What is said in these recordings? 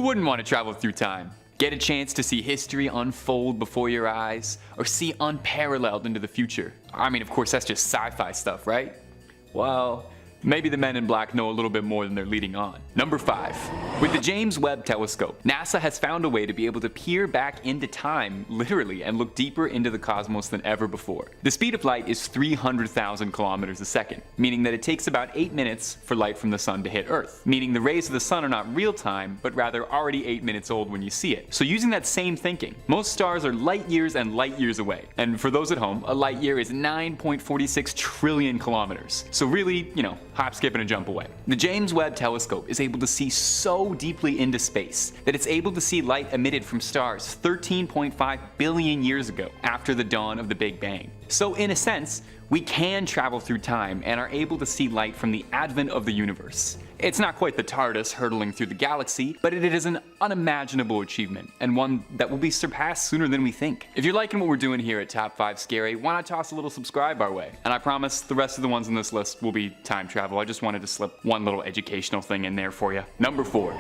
wouldn't want to travel through time? Get a chance to see history unfold before your eyes, or see unparalleled into the future? I mean, of course, that's just sci-fi stuff, right? Well, maybe the men in black know a little bit more than they're leading on. Number 5. With the James Webb telescope, NASA has found a way to be able to peer back into time, literally, and look deeper into the cosmos than ever before. The speed of light is 300,000 kilometers a second, meaning that it takes about 8 minutes for light from the sun to hit Earth, meaning the rays of the sun are not real time, but rather already 8 minutes old when you see it. So using that same thinking, most stars are light years and light years away. And for those at home, a light year is 9.46 trillion kilometers. So really, hop, skip, and a jump away. The James Webb telescope is able to see so deeply into space that it's able to see light emitted from stars 13.5 billion years ago, after the dawn of the Big Bang. So in a sense, we can travel through time and are able to see light from the advent of the universe. It's not quite the TARDIS hurtling through the galaxy, but it is an unimaginable achievement, and one that will be surpassed sooner than we think. If you're liking what we're doing here at Top 5 Scary, why not toss a little subscribe our way? And I promise the rest of the ones on this list will be time travel. I just wanted to slip one little educational thing in there for you. Number 4.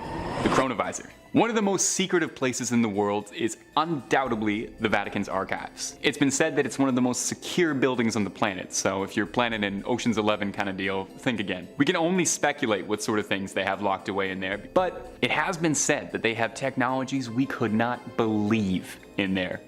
The chronovisor. One of the most secretive places in the world is undoubtedly the Vatican's archives. It's been said that it's one of the most secure buildings on the planet, so if you're planning an Ocean's 11 kind of deal, think again. We can only speculate what sort of things they have locked away in there, but it has been said that they have technologies we could not believe in there.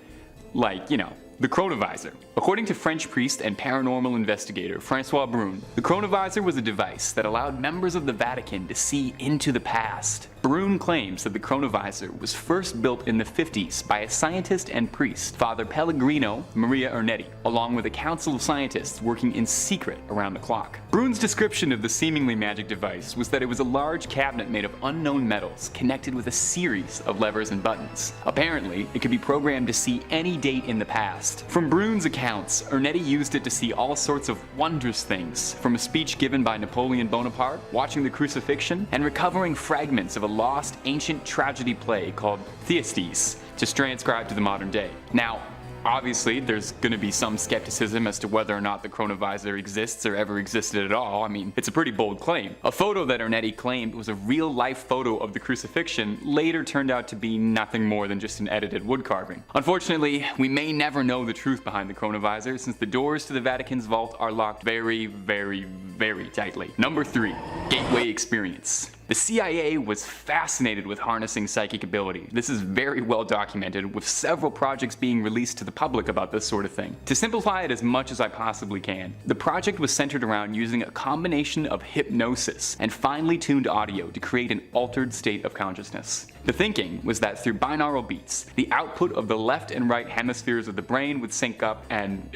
Like, the chronovisor. According to French priest and paranormal investigator Francois Brun, the chronovisor was a device that allowed members of the Vatican to see into the past. Brun claims that the chronovisor was first built in the 50s by a scientist and priest, Father Pellegrino Maria Ernetti, along with a council of scientists working in secret around the clock. Brun's description of the seemingly magic device was that it was a large cabinet made of unknown metals connected with a series of levers and buttons. Apparently, it could be programmed to see any date in the past. From Brun's accounts, Ernetti used it to see all sorts of wondrous things, from a speech given by Napoleon Bonaparte, watching the crucifixion, and recovering fragments of a lost ancient tragedy play called Thyestes, just transcribed to the modern day. Now, obviously, there's going to be some skepticism as to whether or not the chronovisor exists or ever existed at all. I mean, it's a pretty bold claim. A photo that Ernetti claimed was a real-life photo of the crucifixion later turned out to be nothing more than just an edited wood carving. Unfortunately, we may never know the truth behind the chronovisor, since the doors to the Vatican's vault are locked very, very, very tightly. Number 3. Gateway experience. The CIA was fascinated with harnessing psychic ability. This is very well documented, with several projects being released to the public about this sort of thing. To simplify it as much as I possibly can, the project was centered around using a combination of hypnosis and finely tuned audio to create an altered state of consciousness. The thinking was that through binaural beats, the output of the left and right hemispheres of the brain would sync up and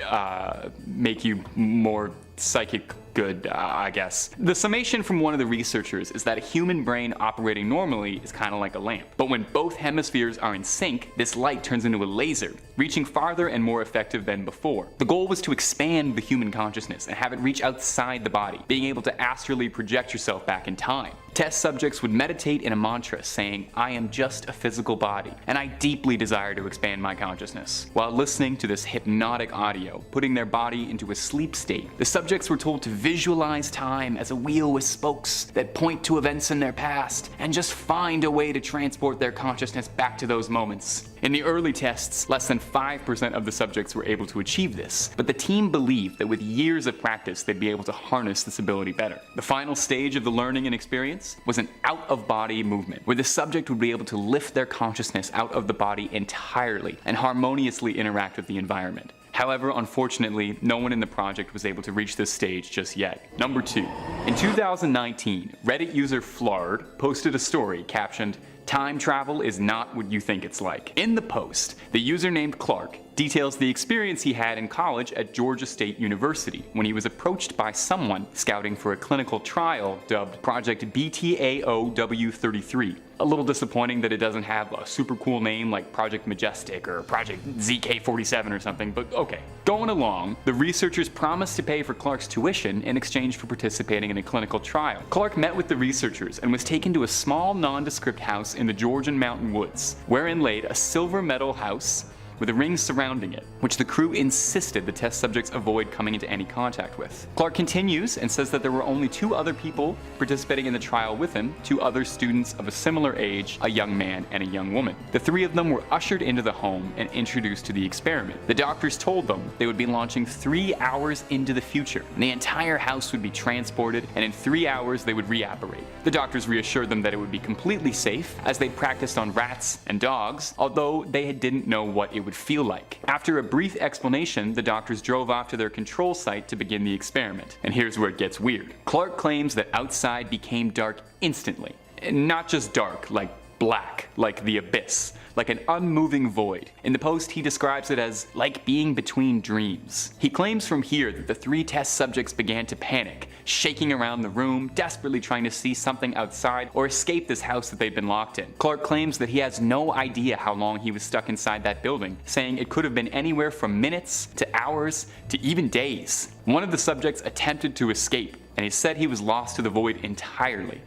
make you more psychic good, I guess. The summation from one of the researchers is that a human brain operating normally is kind of like a lamp. But when both hemispheres are in sync, this light turns into a laser, reaching farther and more effective than before. The goal was to expand the human consciousness and have it reach outside the body, being able to astrally project yourself back in time. Test subjects would meditate in a mantra saying, "I am just a physical body, and I deeply desire to expand my consciousness," while listening to this hypnotic audio, putting their body into a sleep state. The subjects were told to visualize time as a wheel with spokes that point to events in their past, and just find a way to transport their consciousness back to those moments. In the early tests, less than 5% of the subjects were able to achieve this, but the team believed that with years of practice they'd be able to harness this ability better. The final stage of the learning and experience was an out-of-body movement, where the subject would be able to lift their consciousness out of the body entirely and harmoniously interact with the environment. However, unfortunately, no one in the project was able to reach this stage just yet. Number 2. In 2019, Reddit user Taured posted a story captioned, "Time travel is not what you think it's like." In the post, the user named Clark details the experience he had in college at Georgia State University when he was approached by someone scouting for a clinical trial dubbed Project BTAOW33. A little disappointing that it doesn't have a super cool name like Project Majestic or Project ZK47 or something, but okay. Going along, the researchers promised to pay for Clark's tuition in exchange for participating in a clinical trial. Clark met with the researchers and was taken to a small nondescript house in the Georgian mountain woods, wherein laid a silver metal house with a ring surrounding it, which the crew insisted the test subjects avoid coming into any contact with. Clark continues and says that there were only 2 other people participating in the trial with him, 2 other students of a similar age, a young man and a young woman. The 3 of them were ushered into the home and introduced to the experiment. The doctors told them they would be launching 3 hours into the future, and the entire house would be transported, and in 3 hours they would reapparate. The doctors reassured them that it would be completely safe, as they practiced on rats and dogs, although they didn't know what it would feel like. After a brief explanation, the doctors drove off to their control site to begin the experiment. And here's where it gets weird. Clark claims that outside became dark instantly. Not just dark, like black, like the abyss, like an unmoving void. In the post, he describes it as like being between dreams. He claims from here that the 3 test subjects began to panic, shaking around the room, desperately trying to see something outside or escape this house that they'd been locked in. Clark claims that he has no idea how long he was stuck inside that building, saying it could have been anywhere from minutes to hours to even days. One of the subjects attempted to escape, and he said he was lost to the void entirely.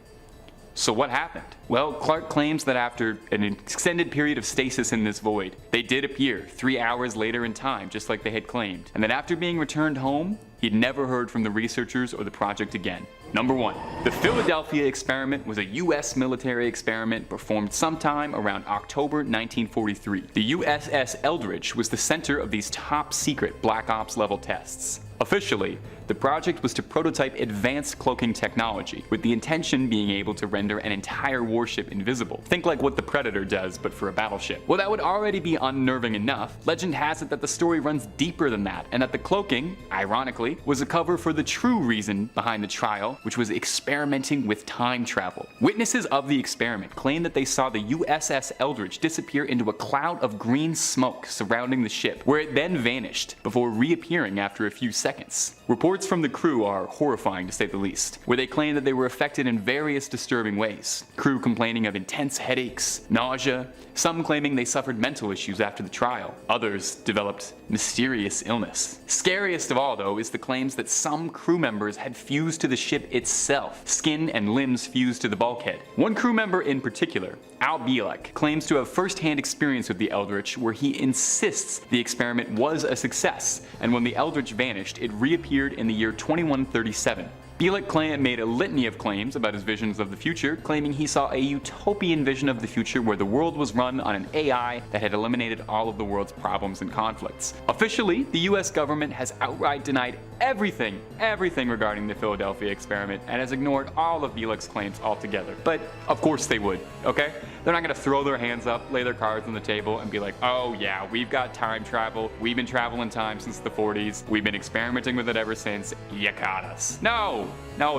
So what happened? Well, Clark claims that after an extended period of stasis in this void, they did appear 3 hours later in time, just like they had claimed, and that after being returned home, he'd never heard from the researchers or the project again. Number 1. The Philadelphia experiment was a US military experiment performed sometime around October 1943. The USS Eldridge was the center of these top secret Black Ops level tests. Officially, the project was to prototype advanced cloaking technology, with the intention being able to render an entire warship invisible. Think like what the Predator does, but for a battleship. Well, that would already be unnerving enough. Legend has it that the story runs deeper than that, and that the cloaking, ironically, was a cover for the true reason behind the trial, which was experimenting with time travel. Witnesses of the experiment claim that they saw the USS Eldridge disappear into a cloud of green smoke surrounding the ship, where it then vanished, before reappearing after a few seconds. Reports from the crew are horrifying to say the least, where they claim that they were affected in various disturbing ways. Crew complaining of intense headaches, nausea, some claiming they suffered mental issues after the trial. Others developed mysterious illness. Scariest of all, though, is the claims that some crew members had fused to the ship itself, skin and limbs fused to the bulkhead. One crew member in particular, Al Bielek, claims to have first-hand experience with the Eldritch, where he insists the experiment was a success, and when the Eldritch vanished, it reappeared in the year 2137. Bielek made a litany of claims about his visions of the future, claiming he saw a utopian vision of the future where the world was run on an AI that had eliminated all of the world's problems and conflicts. Officially, the US government has outright denied everything regarding the Philadelphia experiment and has ignored all of Bielek's claims altogether. But of course they would, okay? They're not gonna throw their hands up, lay their cards on the table, and be like, oh yeah, we've got time travel, we've been traveling time since the 40s, we've been experimenting with it ever since, you caught us. No,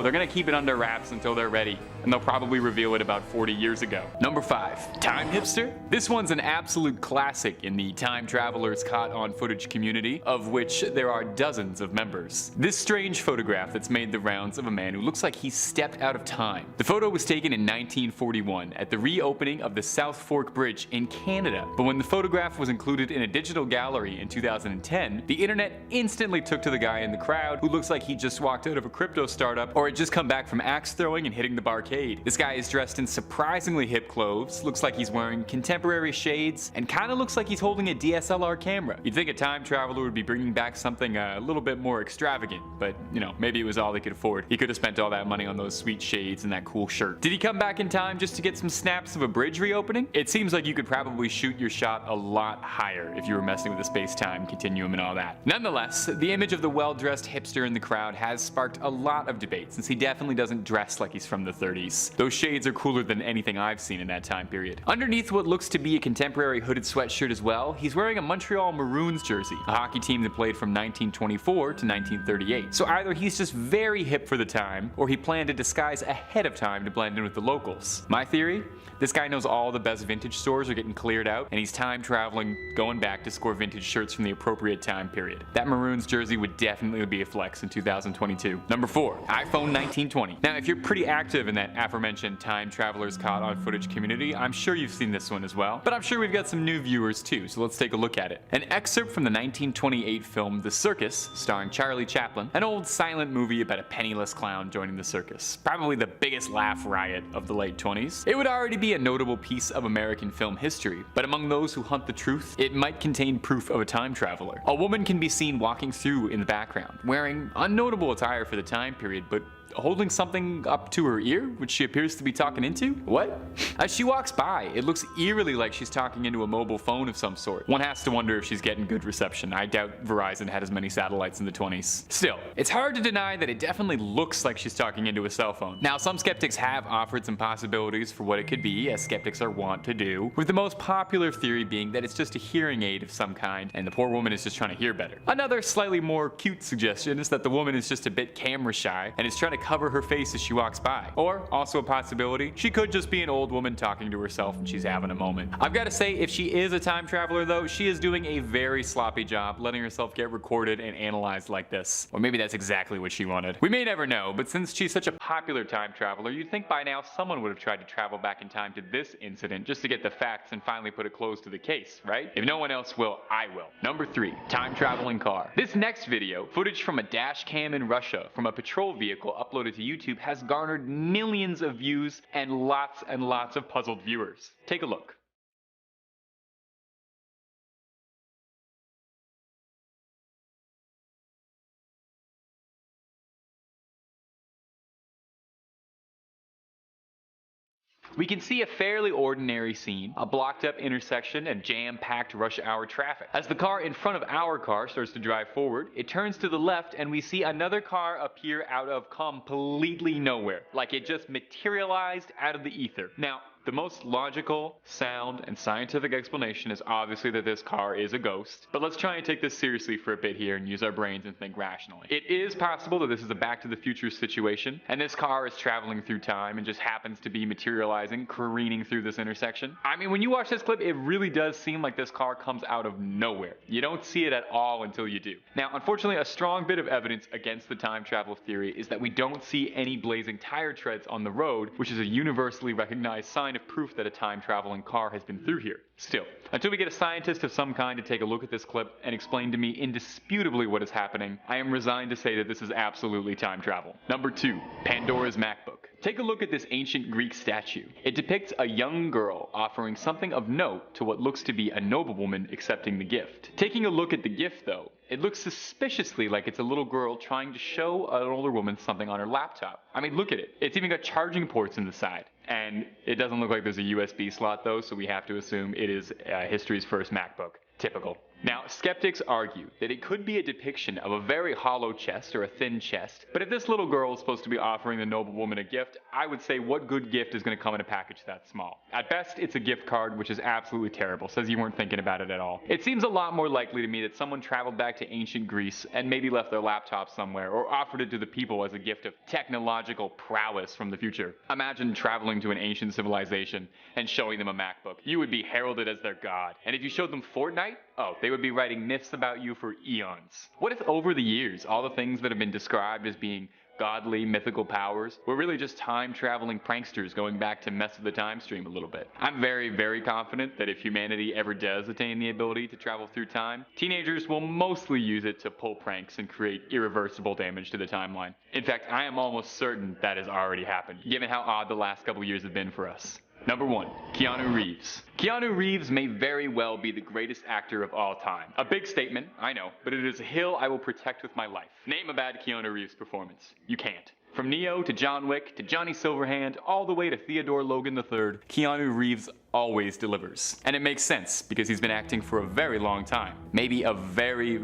they're gonna keep it under wraps until they're ready, and they'll probably reveal it about 40 years ago. Number 5. Time Hipster? This one's an absolute classic in the time travelers caught on footage community, of which there are dozens of members. This strange photograph that's made the rounds of a man who looks like he's stepped out of time. The photo was taken in 1941 at the reopening of the South Fork Bridge in Canada, but when the photograph was included in a digital gallery in 2010, the internet instantly took to the guy in the crowd who looks like he just walked out of a crypto startup or had just come back from axe throwing and hitting the barcade. This guy is dressed in surprisingly hip clothes, looks like he's wearing contemporary shades, and kinda looks like he's holding a DSLR camera. You'd think a time traveler would be bringing back something a little bit more extravagant, but you know, maybe it was all he could afford. He could have spent all that money on those sweet shades and that cool shirt. Did he come back in time just to get some snaps of a bridge reopening? It seems like you could probably shoot your shot a lot higher if you were messing with the space-time continuum and all that. Nonetheless, the image of the well-dressed hipster in the crowd has sparked a lot of debate, since he definitely doesn't dress like he's from the 30s. Those shades are cooler than anything I've seen in that time period. Underneath what looks to be a contemporary hooded sweatshirt as well, he's wearing a Montreal Maroons jersey, a hockey team that played from 1924 to 1938. So either he's just very hip for the time, or he planned a disguise ahead of time to blend in with the locals. My theory? This guy knows all the best vintage stores are getting cleared out, and he's time traveling, going back to score vintage shirts from the appropriate time period. That Maroons jersey would definitely be a flex in 2022. Number 4. iPhone 1920. Now, if you're pretty active in that that aforementioned time travelers caught on footage community, I'm sure you've seen this one as well. But I'm sure we've got some new viewers too, so let's take a look at it. An excerpt from the 1928 film The Circus, starring Charlie Chaplin, an old silent movie about a penniless clown joining the circus. Probably the biggest laugh riot of the late 20s. It would already be a notable piece of American film history, but among those who hunt the truth, it might contain proof of a time traveler. A woman can be seen walking through in the background, wearing unnotable attire for the time period, but holding something up to her ear, which she appears to be talking into? What? As she walks by, it looks eerily like she's talking into a mobile phone of some sort. One has to wonder if she's getting good reception. I doubt Verizon had as many satellites in the 20s. Still, it's hard to deny that it definitely looks like she's talking into a cell phone. Now, some skeptics have offered some possibilities for what it could be, as skeptics are wont to do, with the most popular theory being that it's just a hearing aid of some kind, and the poor woman is just trying to hear better. Another slightly more cute suggestion is that the woman is just a bit camera shy and is trying to cover her face as she walks by. Or, also a possibility, she could just be an old woman talking to herself and she's having a moment. I've got to say, if she is a time traveler though, she is doing a very sloppy job letting herself get recorded and analyzed like this. Or maybe that's exactly what she wanted. We may never know, but since she's such a popular time traveler, you'd think by now someone would have tried to travel back in time to this incident just to get the facts and finally put a close to the case, right? If no one else will, I will. Number 3, time traveling car. This next video, footage from a dash cam in Russia from a patrol vehicle uploaded to YouTube, has garnered millions of views and lots of puzzled viewers. Take a look. We can see a fairly ordinary scene, a blocked up intersection and jam-packed rush hour traffic. As the car in front of our car starts to drive forward, it turns to the left and we see another car appear out of completely nowhere, like it just materialized out of the ether. Now, the most logical, sound, and scientific explanation is obviously that this car is a ghost, but let's try and take this seriously for a bit here and use our brains and think rationally. It is possible that this is a Back to the Future situation, and this car is traveling through time and just happens to be materializing, careening through this intersection. I mean, when you watch this clip, it really does seem like this car comes out of nowhere. You don't see it at all until you do. Now, unfortunately, a strong bit of evidence against the time travel theory is that we don't see any blazing tire treads on the road, which is a universally recognized sign of proof that a time-traveling car has been through here. Still, until we get a scientist of some kind to take a look at this clip and explain to me indisputably what is happening, I am resigned to say that this is absolutely time travel. Number 2, Pandora's MacBook. Take a look at this ancient Greek statue. It depicts a young girl offering something of note to what looks to be a noblewoman accepting the gift. Taking a look at the gift though, it looks suspiciously like it's a little girl trying to show an older woman something on her laptop. I mean, look at it. It's even got charging ports in the side. And it doesn't look like there's a USB slot though, so we have to assume it is history's first MacBook. Typical. Now, skeptics argue that it could be a depiction of a very hollow chest or a thin chest, but if this little girl is supposed to be offering the noblewoman a gift, I would say what good gift is going to come in a package that small? At best, it's a gift card, which is absolutely terrible, says you weren't thinking about it at all. It seems a lot more likely to me that someone traveled back to ancient Greece and maybe left their laptop somewhere, or offered it to the people as a gift of technological prowess from the future. Imagine traveling to an ancient civilization and showing them a MacBook. You would be heralded as their god. And if you showed them Fortnite, oh, they would be writing myths about you for eons. What if over the years, all the things that have been described as being godly, mythical powers were really just time-traveling pranksters going back to mess with the time stream a little bit? I'm very confident that if humanity ever does attain the ability to travel through time, teenagers will mostly use it to pull pranks and create irreversible damage to the timeline. In fact, I am almost certain that has already happened, given how odd the last couple years have been for us. Number 1, Keanu Reeves. Keanu Reeves may very well be the greatest actor of all time. A big statement, I know, but it is a hill I will protect with my life. Name a bad Keanu Reeves performance. You can't. From Neo to John Wick to Johnny Silverhand all the way to Theodore Logan III, Keanu Reeves always delivers. And it makes sense because he's been acting for a very long time. Maybe a very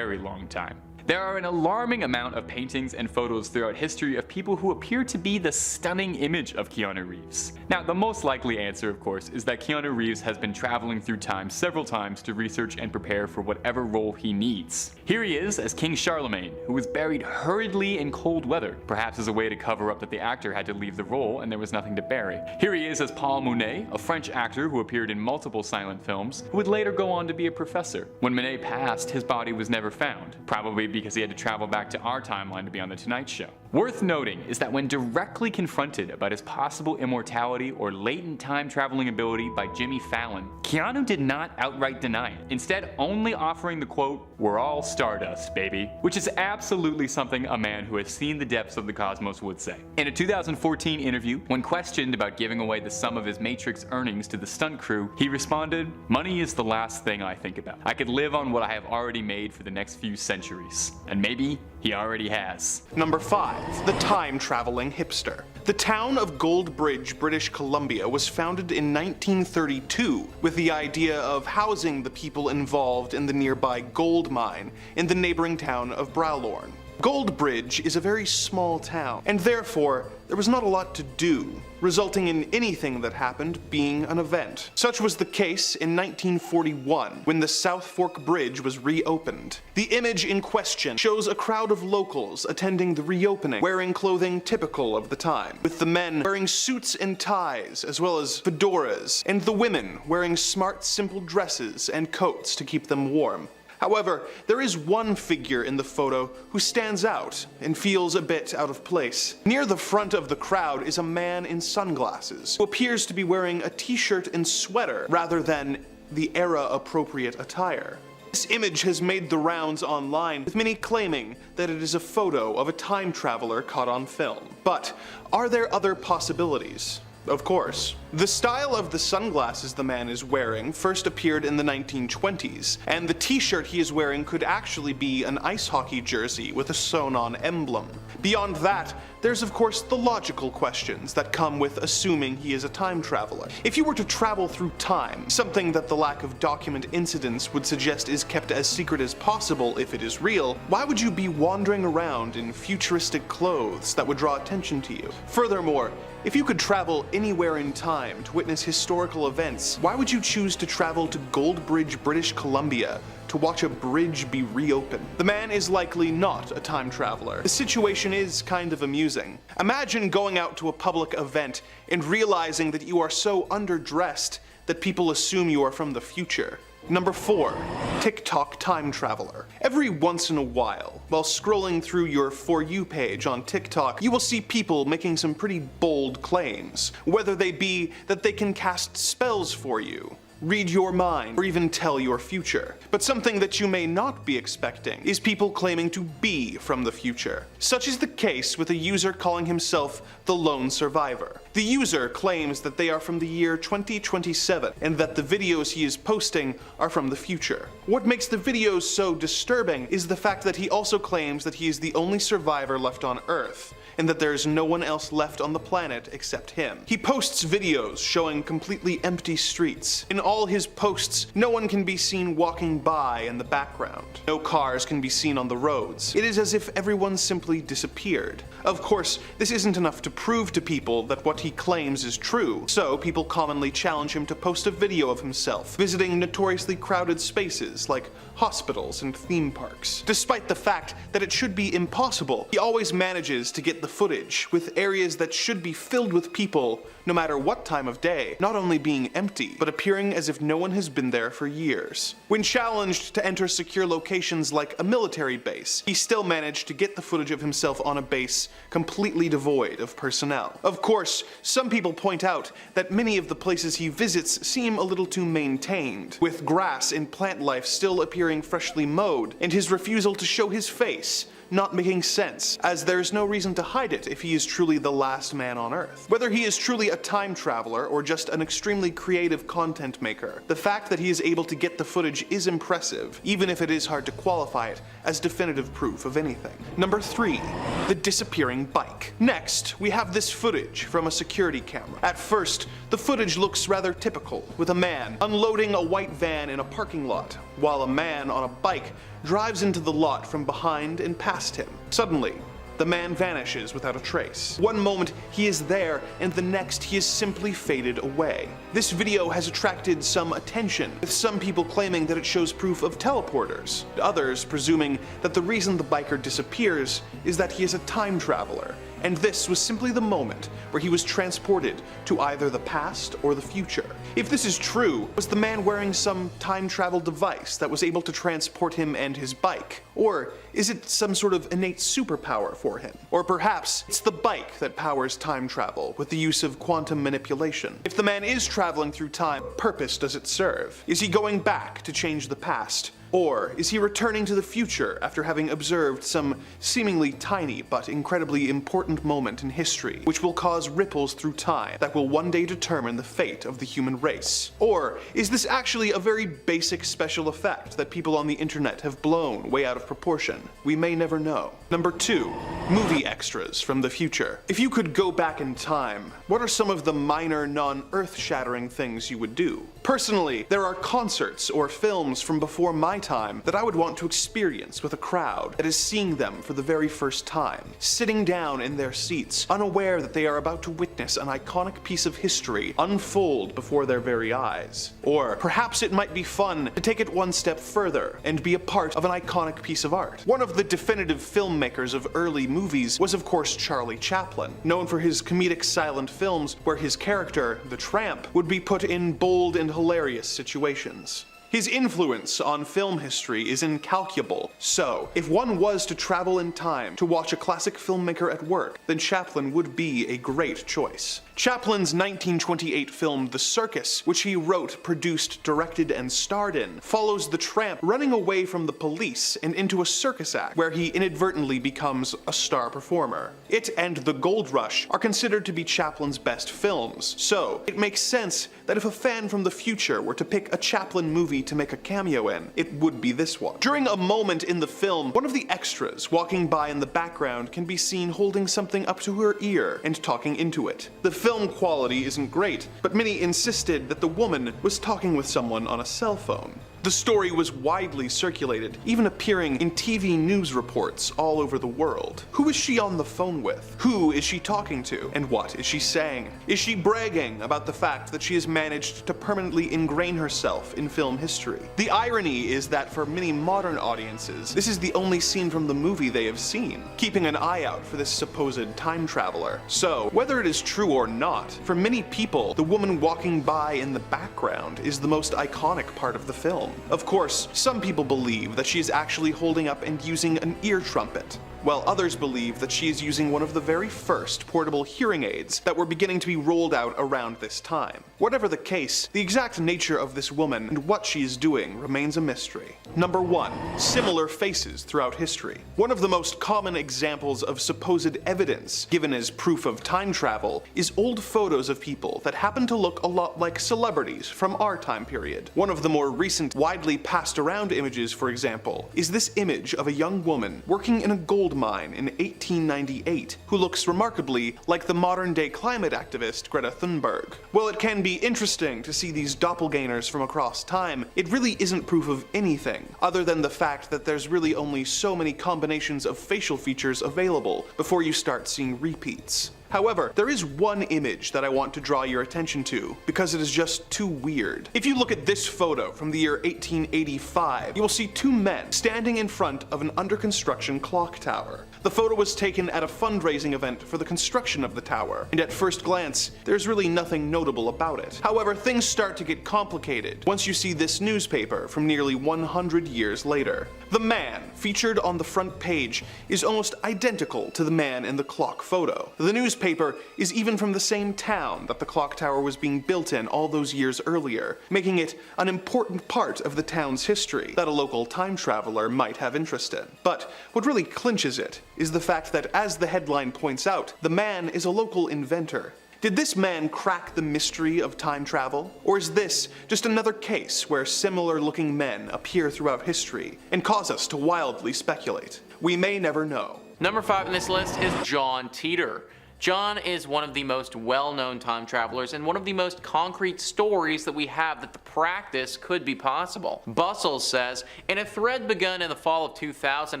long time. There are an alarming amount of paintings and photos throughout history of people who appear to be the stunning image of Keanu Reeves. Now, the most likely answer, of course, is that Keanu Reeves has been traveling through time several times to research and prepare for whatever role he needs. Here he is as King Charlemagne, who was buried hurriedly in cold weather, perhaps as a way to cover up that the actor had to leave the role and there was nothing to bury. Here he is as Paul Mounet, a French actor who appeared in multiple silent films, who would later go on to be a professor. When Mounet passed, his body was never found, probably because he had to travel back to our timeline to be on The Tonight Show. Worth noting is that when directly confronted about his possible immortality or latent time traveling ability by Jimmy Fallon, Keanu did not outright deny it, instead only offering the quote, "We're all stardust, baby," which is absolutely something a man who has seen the depths of the cosmos would say. In a 2014 interview, when questioned about giving away the sum of his Matrix earnings to the stunt crew, he responded, "Money is the last thing I think about. I could live on what I have already made for the next few centuries." And maybe he already has. Number 5. The time-traveling hipster. The town of Gold Bridge, British Columbia was founded in 1932 with the idea of housing the people involved in the nearby gold mine in the neighboring town of Browlorne. Gold Bridge is a very small town, and therefore there was not a lot to do, resulting in anything that happened being an event. Such was the case in 1941, when the South Fork Bridge was reopened. The image in question shows a crowd of locals attending the reopening, wearing clothing typical of the time, with the men wearing suits and ties, as well as fedoras, and the women wearing smart, simple dresses and coats to keep them warm. However, there is one figure in the photo who stands out and feels a bit out of place. Near the front of the crowd is a man in sunglasses who appears to be wearing a t-shirt and sweater rather than the era-appropriate attire. This image has made the rounds online, with many claiming that it is a photo of a time traveler caught on film. But are there other possibilities? Of course. The style of the sunglasses the man is wearing first appeared in the 1920s, and the t-shirt he is wearing could actually be an ice hockey jersey with a sewn-on emblem. Beyond that, there's of course the logical questions that come with assuming he is a time traveler. If you were to travel through time, something that the lack of document incidents would suggest is kept as secret as possible if it is real, why would you be wandering around in futuristic clothes that would draw attention to you? Furthermore, if you could travel anywhere in time to witness historical events, why would you choose to travel to Gold Bridge, British Columbia to watch a bridge be reopened? The man is likely not a time traveler. The situation is kind of amusing. Imagine going out to a public event and realizing that you are so underdressed that people assume you are from the future. Number 4. TikTok time traveler. Every once in a while scrolling through your For You page on TikTok, you will see people making some pretty bold claims, whether they be that they can cast spells for you, read your mind, or even tell your future. But something that you may not be expecting is people claiming to be from the future. Such is the case with a user calling himself the Lone Survivor. The user claims that they are from the year 2027 and that the videos he is posting are from the future. What makes the videos so disturbing is the fact that he also claims that he is the only survivor left on Earth, and that there is no one else left on the planet except him. He posts videos showing completely empty streets. In all his posts, no one can be seen walking by in the background. No cars can be seen on the roads. It is as if everyone simply disappeared. Of course, this isn't enough to prove to people that what he claims is true, so people commonly challenge him to post a video of himself visiting notoriously crowded spaces like hospitals and theme parks. Despite the fact that it should be impossible, he always manages to get the footage, with areas that should be filled with people no matter what time of day, not only being empty, but appearing as if no one has been there for years. When challenged to enter secure locations like a military base, he still managed to get the footage of himself on a base completely devoid of personnel. Of course, some people point out that many of the places he visits seem a little too maintained, with grass and plant life still appearing freshly mowed, and his refusal to show his face not making sense, as there is no reason to hide it if he is truly the last man on Earth. Whether he is truly a time traveler or just an extremely creative content maker, the fact that he is able to get the footage is impressive, even if it is hard to qualify it as definitive proof of anything. Number 3. The disappearing bike. Next, we have this footage from a security camera. At first, the footage looks rather typical, with a man unloading a white van in a parking lot, while a man on a bike drives into the lot from behind and past him. Suddenly, the man vanishes without a trace. One moment he is there, and the next he is simply faded away. This video has attracted some attention, with some people claiming that it shows proof of teleporters, others presuming that the reason the biker disappears is that he is a time traveler, and this was simply the moment where he was transported to either the past or the future. If this is true, was the man wearing some time travel device that was able to transport him and his bike? Or is it some sort of innate superpower for him? Or perhaps it's the bike that powers time travel with the use of quantum manipulation? If the man is traveling through time, what purpose does it serve? Is he going back to change the past? Or is he returning to the future after having observed some seemingly tiny but incredibly important moment in history, which will cause ripples through time that will one day determine the fate of the human race? Or is this actually a very basic special effect that people on the internet have blown way out of proportion? We may never know. Number 2. Movie extras from the future. If you could go back in time, what are some of the minor, non-earth-shattering things you would do? Personally, there are concerts or films from before my time that I would want to experience with a crowd that is seeing them for the very first time, sitting down in their seats, unaware that they are about to witness an iconic piece of history unfold before their very eyes. Or perhaps it might be fun to take it one step further and be a part of an iconic piece of art. One of the definitive filmmakers of early movies was of course Charlie Chaplin, known for his comedic silent films where his character, the tramp, would be put in bold and hilarious situations. His influence on film history is incalculable, so if one was to travel in time to watch a classic filmmaker at work, then Chaplin would be a great choice. Chaplin's 1928 film The Circus, which he wrote, produced, directed, and starred in, follows the tramp running away from the police and into a circus act where he inadvertently becomes a star performer. It and The Gold Rush are considered to be Chaplin's best films, so it makes sense that if a fan from the future were to pick a Chaplin movie to make a cameo in, it would be this one. During a moment in the film, one of the extras walking by in the background can be seen holding something up to her ear and talking into it. The film quality isn't great, but many insisted that the woman was talking with someone on a cell phone. The story was widely circulated, even appearing in TV news reports all over the world. Who is she on the phone with? Who is she talking to? And what is she saying? Is she bragging about the fact that she has managed to permanently ingrain herself in film history? The irony is that for many modern audiences, this is the only scene from the movie they have seen, keeping an eye out for this supposed time traveler. So, whether it is true or not, for many people, the woman walking by in the background is the most iconic part of the film. Of course, some people believe that she is actually holding up and using an ear trumpet, while others believe that she is using one of the very first portable hearing aids that were beginning to be rolled out around this time. Whatever the case, the exact nature of this woman and what she is doing remains a mystery. Number 1. Similar faces throughout history. One of the most common examples of supposed evidence given as proof of time travel is old photos of people that happen to look a lot like celebrities from our time period. One of the more recent, widely passed around images, for example, is this image of a young woman working in a gold mine in 1898 who looks remarkably like the modern-day climate activist Greta Thunberg. While it can be interesting to see these doppelgangers from across time, it really isn't proof of anything other than the fact that there's really only so many combinations of facial features available before you start seeing repeats. However, there is one image that I want to draw your attention to because it is just too weird. If you look at this photo from the year 1885, you will see two men standing in front of an under construction clock tower. The photo was taken at a fundraising event for the construction of the tower, and at first glance, there's really nothing notable about it. However, things start to get complicated once you see this newspaper from nearly 100 years later. The man featured on the front page is almost identical to the man in the clock photo. The newspaper is even from the same town that the clock tower was being built in all those years earlier, making it an important part of the town's history that a local time traveler might have interest in. But what really clinches it is the fact that, as the headline points out, the man is a local inventor. Did this man crack the mystery of time travel? Or is this just another case where similar-looking men appear throughout history and cause us to wildly speculate? We may never know. Number 5 on this list is John Titor. John is one of the most well-known time travelers and one of the most concrete stories that we have that the practice could be possible. Bustle says, in a thread begun in the fall of 2000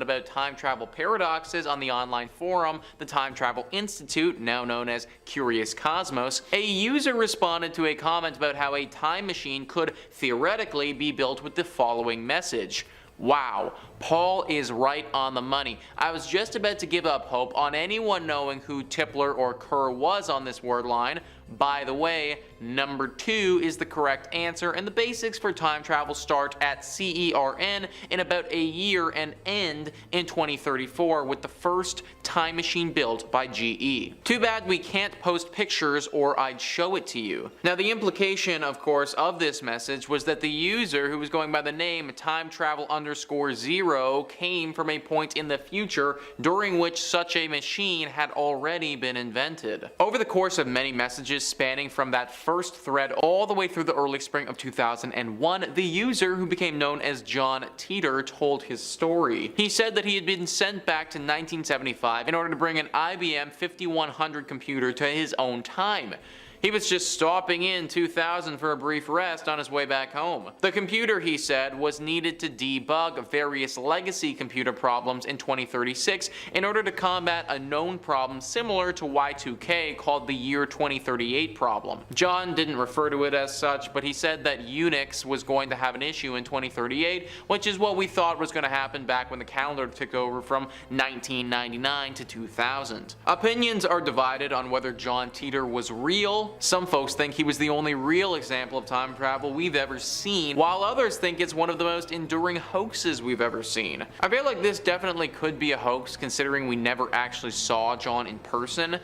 about time travel paradoxes on the online forum, the Time Travel Institute, now known as Curious Cosmos, a user responded to a comment about how a time machine could theoretically be built with the following message. Wow, Paul is right on the money. I was just about to give up hope on anyone knowing who Tipler or Kerr was on this word line. By the way, number 2 is the correct answer, and the basics for time travel start at CERN in about a year and end in 2034 with the first time machine built by GE. Too bad we can't post pictures or I'd show it to you. Now the implication, of course, of this message was that the user, who was going by the name timetravel_0, came from a point in the future during which such a machine had already been invented. Over the course of many messages spanning from that first thread all the way through the early spring of 2001, the user, who became known as John Titor, told his story. He said that he had been sent back to 1975 in order to bring an IBM 5100 computer to his own time. He was just stopping in 2000 for a brief rest on his way back home. The computer, he said, was needed to debug various legacy computer problems in 2036 in order to combat a known problem similar to Y2K called the year 2038 problem. John didn't refer to it as such, but he said that Unix was going to have an issue in 2038, which is what we thought was going to happen back when the calendar took over from 1999 to 2000. Opinions are divided on whether John Titor was real. Some folks think he was the only real example of time travel we've ever seen, while others think it's one of the most enduring hoaxes we've ever seen. I feel like this definitely could be a hoax considering we never actually saw John in person.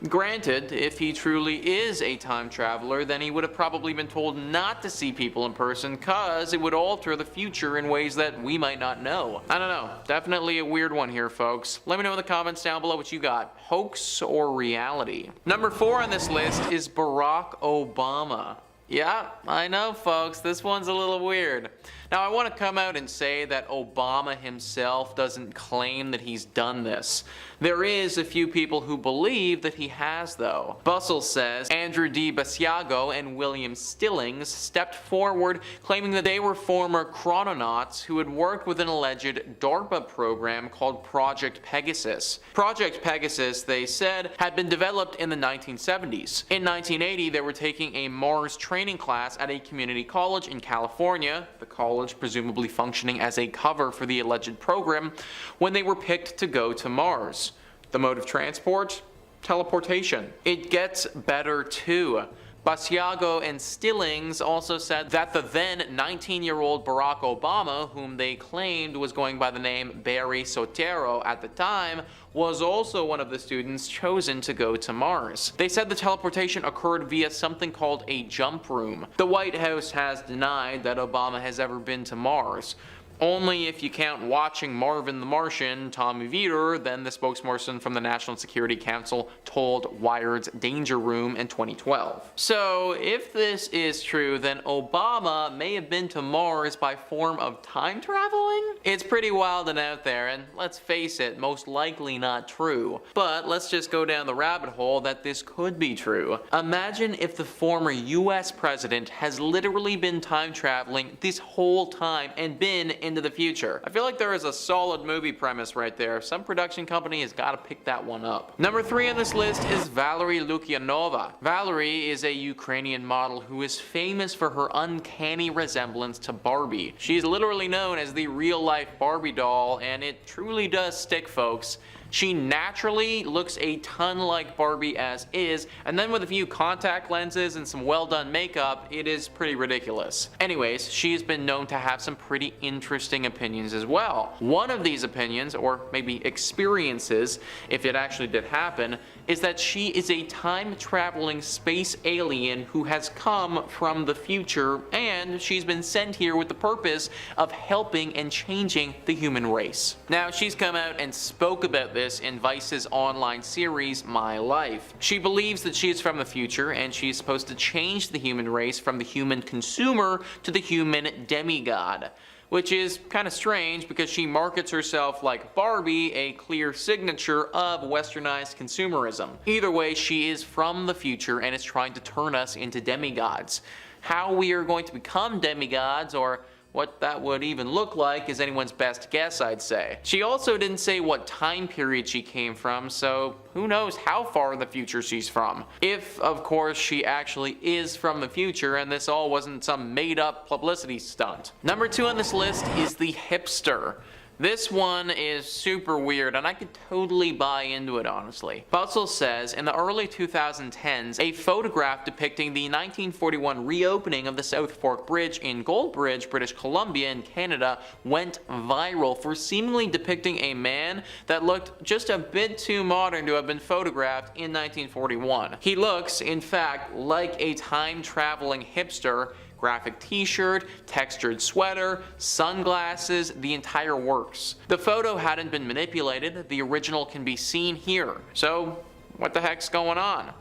Granted, if he truly is a time traveler, then he would have probably been told not to see people in person cause it would alter the future in ways that we might not know. I don't know, definitely a weird one here, folks. Let me know in the comments down below what you got, hoax or reality. Number 4 on this list is Barack Obama. Yeah, I know folks, this one's a little weird. Now I want to come out and say that Obama himself doesn't claim that he's done this. There is a few people who believe that he has though. Bustle says Andrew D. Basiago and William Stillings stepped forward claiming that they were former chrononauts who had worked with an alleged DARPA program called Project Pegasus. Project Pegasus, they said, had been developed in the 1970s. In 1980, they were taking a Mars training class at a community college in California, the college presumably functioning as a cover for the alleged program, when they were picked to go to Mars. The mode of transport? Teleportation. It gets better too. Basiago and Stillings also said that the then 19-year-old Barack Obama, whom they claimed was going by the name Barry Soetoro at the time, was also one of the students chosen to go to Mars. They said the teleportation occurred via something called a jump room. The White House has denied that Obama has ever been to Mars. Only if you count watching Marvin the Martian, Tommy Vietor, then the spokesperson from the National Security Council told Wired's Danger Room in 2012. So if this is true, then Obama may have been to Mars by form of time traveling? It's pretty wild and out there, and let's face it, most likely not true. But let's just go down the rabbit hole that this could be true. Imagine if the former US president has literally been time traveling this whole time and been into the future. I feel like there is a solid movie premise right there. Some production company has got to pick that one up. Number 3 on this list is Valerie Lukyanova. Valerie is a Ukrainian model who is famous for her uncanny resemblance to Barbie. She's literally known as the real-life Barbie doll, and it truly does stick, folks. She naturally looks a ton like Barbie as is, and then with a few contact lenses and some well done makeup, it is pretty ridiculous. Anyways, she's been known to have some pretty interesting opinions as well. One of these opinions, or maybe experiences, if it actually did happen, is that she is a time-traveling space alien who has come from the future, and she's been sent here with the purpose of helping and changing the human race. Now, she's come out and spoke about this in Vice's online series, My Life. She believes that she is from the future, and she's supposed to change the human race from the human consumer to the human demigod. Which is kind of strange because she markets herself like Barbie, a clear signature of westernized consumerism. Either way, she is from the future and is trying to turn us into demigods. How we are going to become demigods, or what that would even look like is anyone's best guess, I'd say. She also didn't say what time period she came from, so who knows how far in the future she's from. If, of course, she actually is from the future and this all wasn't some made-up publicity stunt. Number 2 on this list is the hipster. This one is super weird, and I could totally buy into it, honestly. Bustle says, in the early 2010s, a photograph depicting the 1941 reopening of the South Fork Bridge in Goldbridge, British Columbia in Canada went viral for seemingly depicting a man that looked just a bit too modern to have been photographed in 1941. He looks, in fact, like a time-traveling hipster. Graphic t-shirt, textured sweater, sunglasses, the entire works. The photo hadn't been manipulated, the original can be seen here. So, what the heck's going on?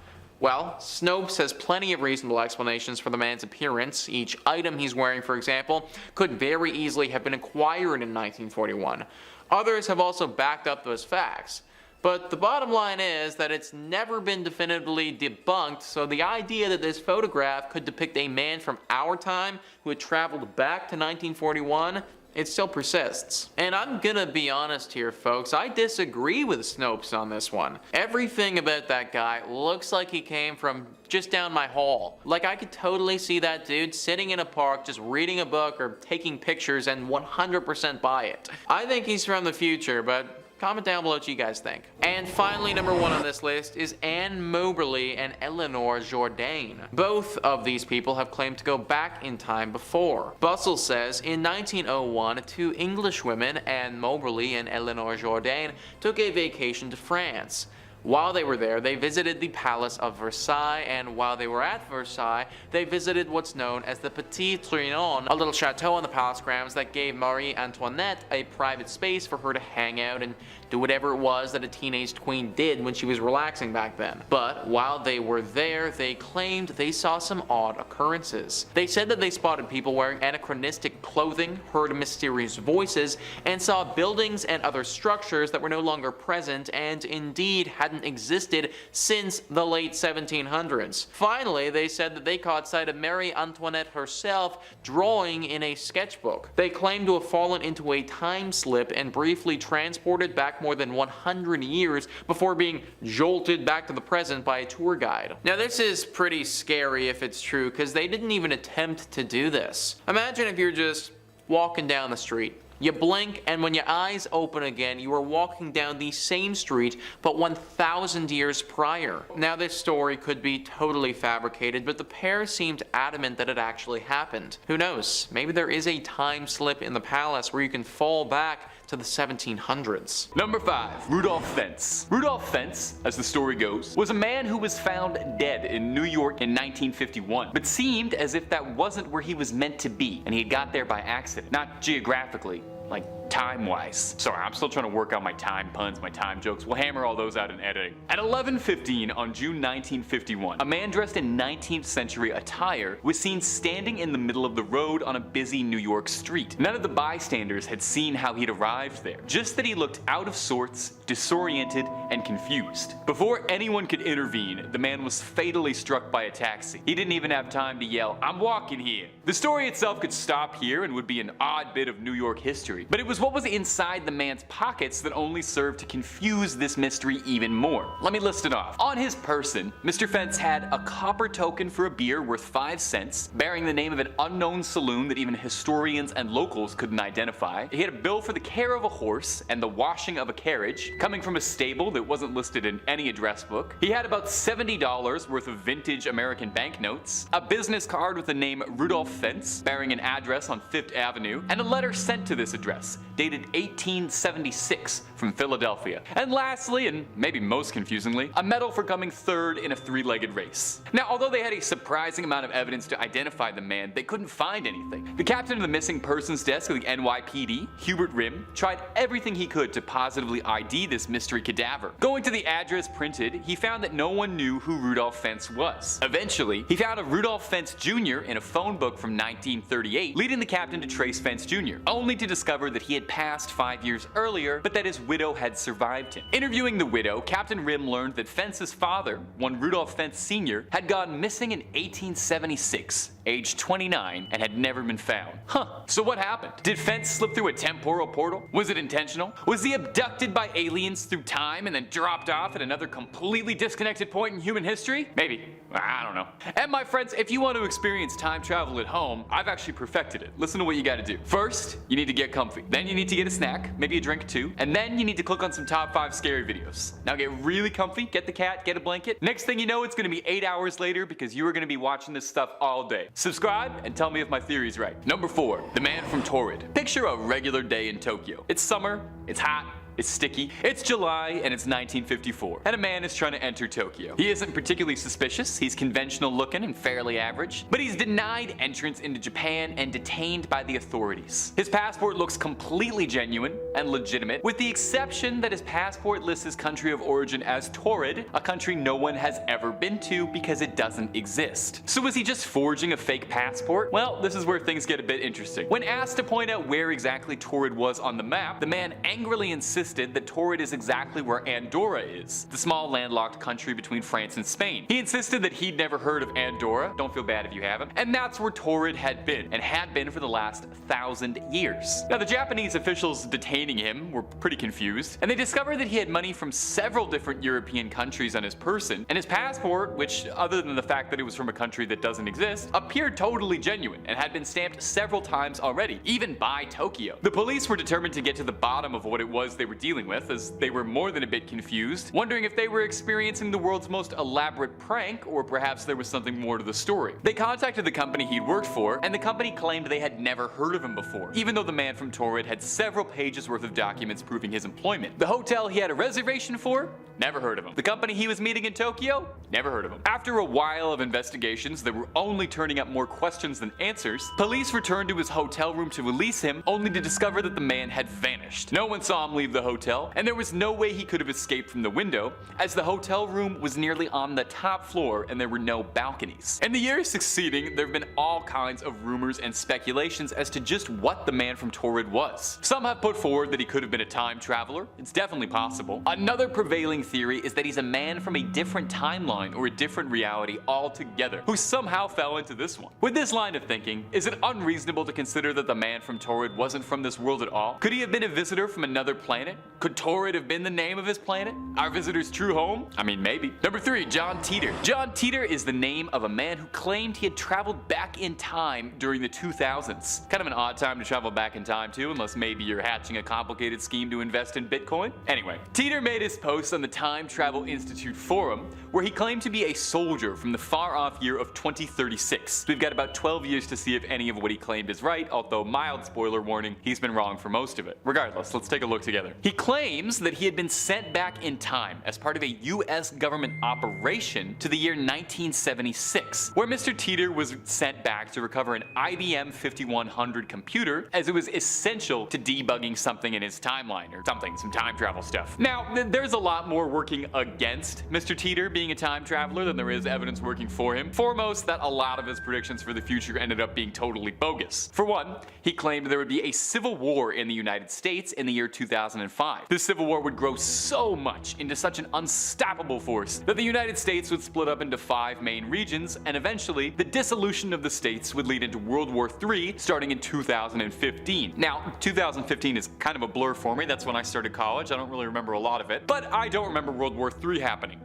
Well, Snopes has plenty of reasonable explanations for the man's appearance. Each item he's wearing, for example, could very easily have been acquired in 1941. Others have also backed up those facts. But the bottom line is that it's never been definitively debunked, so the idea that this photograph could depict a man from our time who had traveled back to 1941, it still persists. And I'm gonna be honest here, folks, I disagree with Snopes on this one. Everything about that guy looks like he came from just down my hall. Like, I could totally see that dude sitting in a park just reading a book or taking pictures and 100% buy it. I think he's from the future, but comment down below what you guys think. And finally, number 1 on this list is Anne Moberly and Eleanor Jourdain. Both of these people have claimed to go back in time before. Bustle says, in 1901, 2 English women, Anne Moberly and Eleanor Jourdain, took a vacation to France. While they were there, they visited the Palace of Versailles, and while they were at Versailles, they visited what's known as the Petit Trianon, a little chateau on the palace grounds that gave Marie Antoinette a private space for her to hang out and do whatever it was that a teenaged queen did when she was relaxing back then. But while they were there, they claimed they saw some odd occurrences. They said that they spotted people wearing anachronistic clothing, heard mysterious voices, and saw buildings and other structures that were no longer present and indeed hadn't existed since the late 1700s. Finally, they said that they caught sight of Marie Antoinette herself drawing in a sketchbook. They claimed to have fallen into a time slip and briefly transported back more than 100 years before being jolted back to the present by a tour guide. Now, this is pretty scary if it's true, because they didn't even attempt to do this. Imagine if you're just walking down the street. You blink, and when your eyes open again, you are walking down the same street, but 1,000 years prior. Now, this story could be totally fabricated, but the pair seemed adamant that it actually happened. Who knows? Maybe there is a time slip in the palace where you can fall back to the 1700s. Number 5, Rudolph Fentz. Rudolph Fentz, as the story goes, was a man who was found dead in New York in 1951, but seemed as if that wasn't where he was meant to be, and he had got there by accident, not geographically, like time-wise. Sorry, I'm still trying to work out my time puns, my time jokes. We'll hammer all those out in editing. At 11:15 on June 1951, a man dressed in 19th century attire was seen standing in the middle of the road on a busy New York street. None of the bystanders had seen how he'd arrived there, just that he looked out of sorts, disoriented, and confused. Before anyone could intervene, the man was fatally struck by a taxi. He didn't even have time to yell, "I'm walking here." The story itself could stop here and would be an odd bit of New York history, but it was what was inside the man's pockets that only served to confuse this mystery even more. Let me list it off. On his person, Mr. Fentz had a copper token for a beer worth 5 cents, bearing the name of an unknown saloon that even historians and locals couldn't identify. He had a bill for the care of a horse and the washing of a carriage, coming from a stable that wasn't listed in any address book. He had about $70 worth of vintage American banknotes, a business card with the name Rudolph Fentz, bearing an address on 5th Avenue, and a letter sent to this address, dated 1876 from Philadelphia. And lastly, and maybe most confusingly, a medal for coming 3rd in a 3-legged race. Now, although they had a surprising amount of evidence to identify the man, they couldn't find anything. The captain of the missing persons desk of the NYPD, Hubert Rim, tried everything he could to positively ID this mystery cadaver. Going to the address printed, he found that no one knew who Rudolph Fentz was. Eventually, he found a Rudolph Fentz Jr. in a phone book from 1938, leading the captain to trace Fentz Jr., only to discover that he had passed 5 years earlier, but that his widow had survived him. Interviewing the widow, Captain Rim learned that Fentz's father, one Rudolph Fentz Sr., had gone missing in 1876, aged 29, and had never been found. So what happened? Did Fentz slip through a temporal portal? Was it intentional? Was he abducted by aliens through time and then dropped off at another completely disconnected point in human history? Maybe. I don't know. And my friends, if you want to experience time travel at home, I've actually perfected it. Listen to what you gotta do. First, you need to get comfy. Then you need to get a snack, maybe a drink too, and then you need to click on some top 5 scary videos. Now get really comfy, get the cat, get a blanket. Next thing you know, it's gonna be 8 hours later because you are gonna be watching this stuff all day. Subscribe and tell me if my theory's right. Number 4, the man from Taured. Picture a regular day in Tokyo. It's summer, it's hot, it's sticky, it's July, and it's 1954, and a man is trying to enter Tokyo. He isn't particularly suspicious, he's conventional looking and fairly average, but he's denied entrance into Japan and detained by the authorities. His passport looks completely genuine and legitimate, with the exception that his passport lists his country of origin as Taured, a country no one has ever been to because it doesn't exist. So was he just forging a fake passport? Well, this is where things get a bit interesting. When asked to point out where exactly Taured was on the map, the man angrily insisted that Taured is exactly where Andorra is, the small landlocked country between France and Spain. He insisted that he'd never heard of Andorra, don't feel bad if you haven't, and that's where Taured had been, and had been for the last 1,000 years. Now the Japanese officials detaining him were pretty confused, and they discovered that he had money from several different European countries on his person, and his passport, which other than the fact that it was from a country that doesn't exist, appeared totally genuine, and had been stamped several times already, even by Tokyo. The police were determined to get to the bottom of what it was they were dealing with, as they were more than a bit confused, wondering if they were experiencing the world's most elaborate prank, or perhaps there was something more to the story. They contacted the company he'd worked for, and the company claimed they had never heard of him before, even though the man from Taured had several pages worth of documents proving his employment. The hotel he had a reservation for? Never heard of him. The company he was meeting in Tokyo? Never heard of him. After a while of investigations that were only turning up more questions than answers, police returned to his hotel room to release him, only to discover that the man had vanished. No one saw him leave the hotel, and there was no way he could have escaped from the window, as the hotel room was nearly on the top floor and there were no balconies. In the years succeeding, there have been all kinds of rumors and speculations as to just what the man from Taured was. Some have put forward that he could have been a time traveler. It's definitely possible. Another prevailing theory is that he's a man from a different timeline or a different reality altogether, who somehow fell into this one. With this line of thinking, is it unreasonable to consider that the man from Taured wasn't from this world at all? Could he have been a visitor from another planet? Could Taured have been the name of his planet? Our visitor's true home? I mean, maybe. Number 3, John Titor. John Titor is the name of a man who claimed he had traveled back in time during the 2000s. Kind of an odd time to travel back in time too, unless maybe you're hatching a complicated scheme to invest in Bitcoin. Anyway, Titor made his post on the Time Travel Institute forum, where he claimed to be a soldier from the far-off year of 2036. So we've got about 12 years to see if any of what he claimed is right, although mild spoiler warning, he's been wrong for most of it. Regardless, let's take a look together. He claims that he had been sent back in time as part of a US government operation to the year 1976, where Mr. Titor was sent back to recover an IBM 5100 computer, as it was essential to debugging something in his timeline, or something, some time travel stuff. Now, there's a lot more working against Mr. Titor being a time traveler than there is evidence working for him. Foremost, that a lot of his predictions for the future ended up being totally bogus. For one, he claimed there would be a civil war in the United States in the year 2005. This civil war would grow so much into such an unstoppable force that the United States would split up into 5 main regions, and eventually the dissolution of the states would lead into World War III starting in 2015. Now, 2015 is kind of a blur for me. That's when I started college. I don't really remember a lot of it, but I don't remember World War III happening.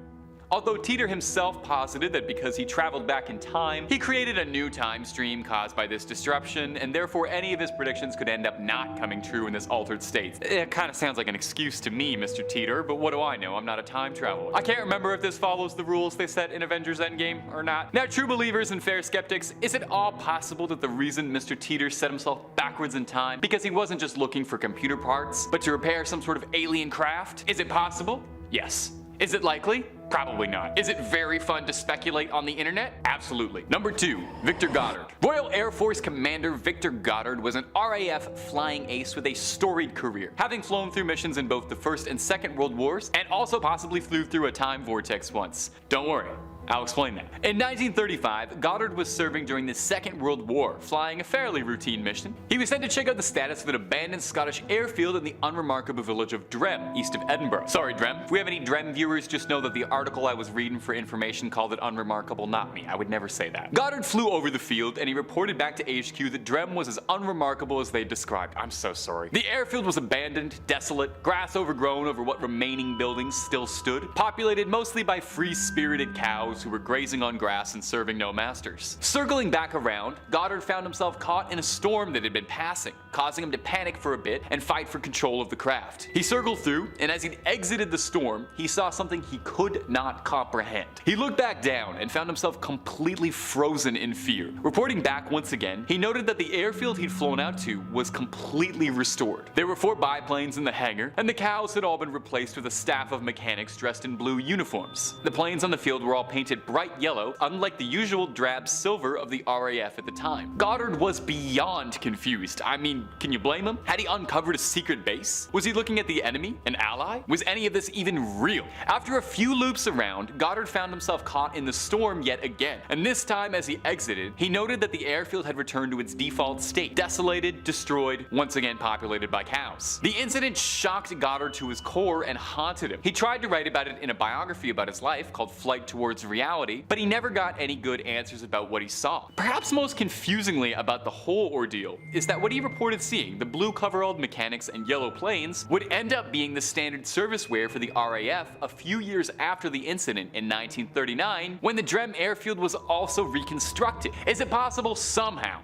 Although Titor himself posited that because he traveled back in time, he created a new time stream caused by this disruption, and therefore any of his predictions could end up not coming true in this altered state. It kind of sounds like an excuse to me, Mr. Titor, but what do I know? I'm not a time traveler. I can't remember if this follows the rules they set in Avengers Endgame or not. Now, true believers and fair skeptics, is it all possible that the reason Mr. Titor set himself backwards in time because he wasn't just looking for computer parts, but to repair some sort of alien craft? Is it possible? Yes. Is it likely? Probably not. Is it very fun to speculate on the internet? Absolutely. Number 2, Victor Goddard. Royal Air Force Commander Victor Goddard was an RAF flying ace with a storied career, having flown through missions in both the First and Second World Wars, and also possibly flew through a time vortex once. Don't worry. I'll explain that. In 1935, Goddard was serving during the Second World War, flying a fairly routine mission. He was sent to check out the status of an abandoned Scottish airfield in the unremarkable village of Drem, east of Edinburgh. Sorry, Drem. If we have any Drem viewers, just know that the article I was reading for information called it unremarkable, not me. I would never say that. Goddard flew over the field and he reported back to HQ that Drem was as unremarkable as they described. I'm so sorry. The airfield was abandoned, desolate, grass overgrown over what remaining buildings still stood, populated mostly by free-spirited cows who were grazing on grass and serving no masters. Circling back around, Goddard found himself caught in a storm that had been passing, causing him to panic for a bit and fight for control of the craft. He circled through, and as he exited the storm, he saw something he could not comprehend. He looked back down and found himself completely frozen in fear. Reporting back once again, he noted that the airfield he'd flown out to was completely restored. There were 4 biplanes in the hangar, and the cows had all been replaced with a staff of mechanics dressed in blue uniforms. The planes on the field were all painted bright yellow, unlike the usual drab silver of the RAF at the time. Goddard was beyond confused. I mean, can you blame him? Had he uncovered a secret base? Was he looking at the enemy? An ally? Was any of this even real? After a few loops around, Goddard found himself caught in the storm yet again, and this time as he exited, he noted that the airfield had returned to its default state, desolated, destroyed, once again populated by cows. The incident shocked Goddard to his core and haunted him. He tried to write about it in a biography about his life called Flight Towards Reality, but he never got any good answers about what he saw. Perhaps most confusingly about the whole ordeal is that what he reported seeing, the blue coveralled mechanics and yellow planes, would end up being the standard service wear for the RAF a few years after the incident in 1939, when the Drem airfield was also reconstructed. Is it possible somehow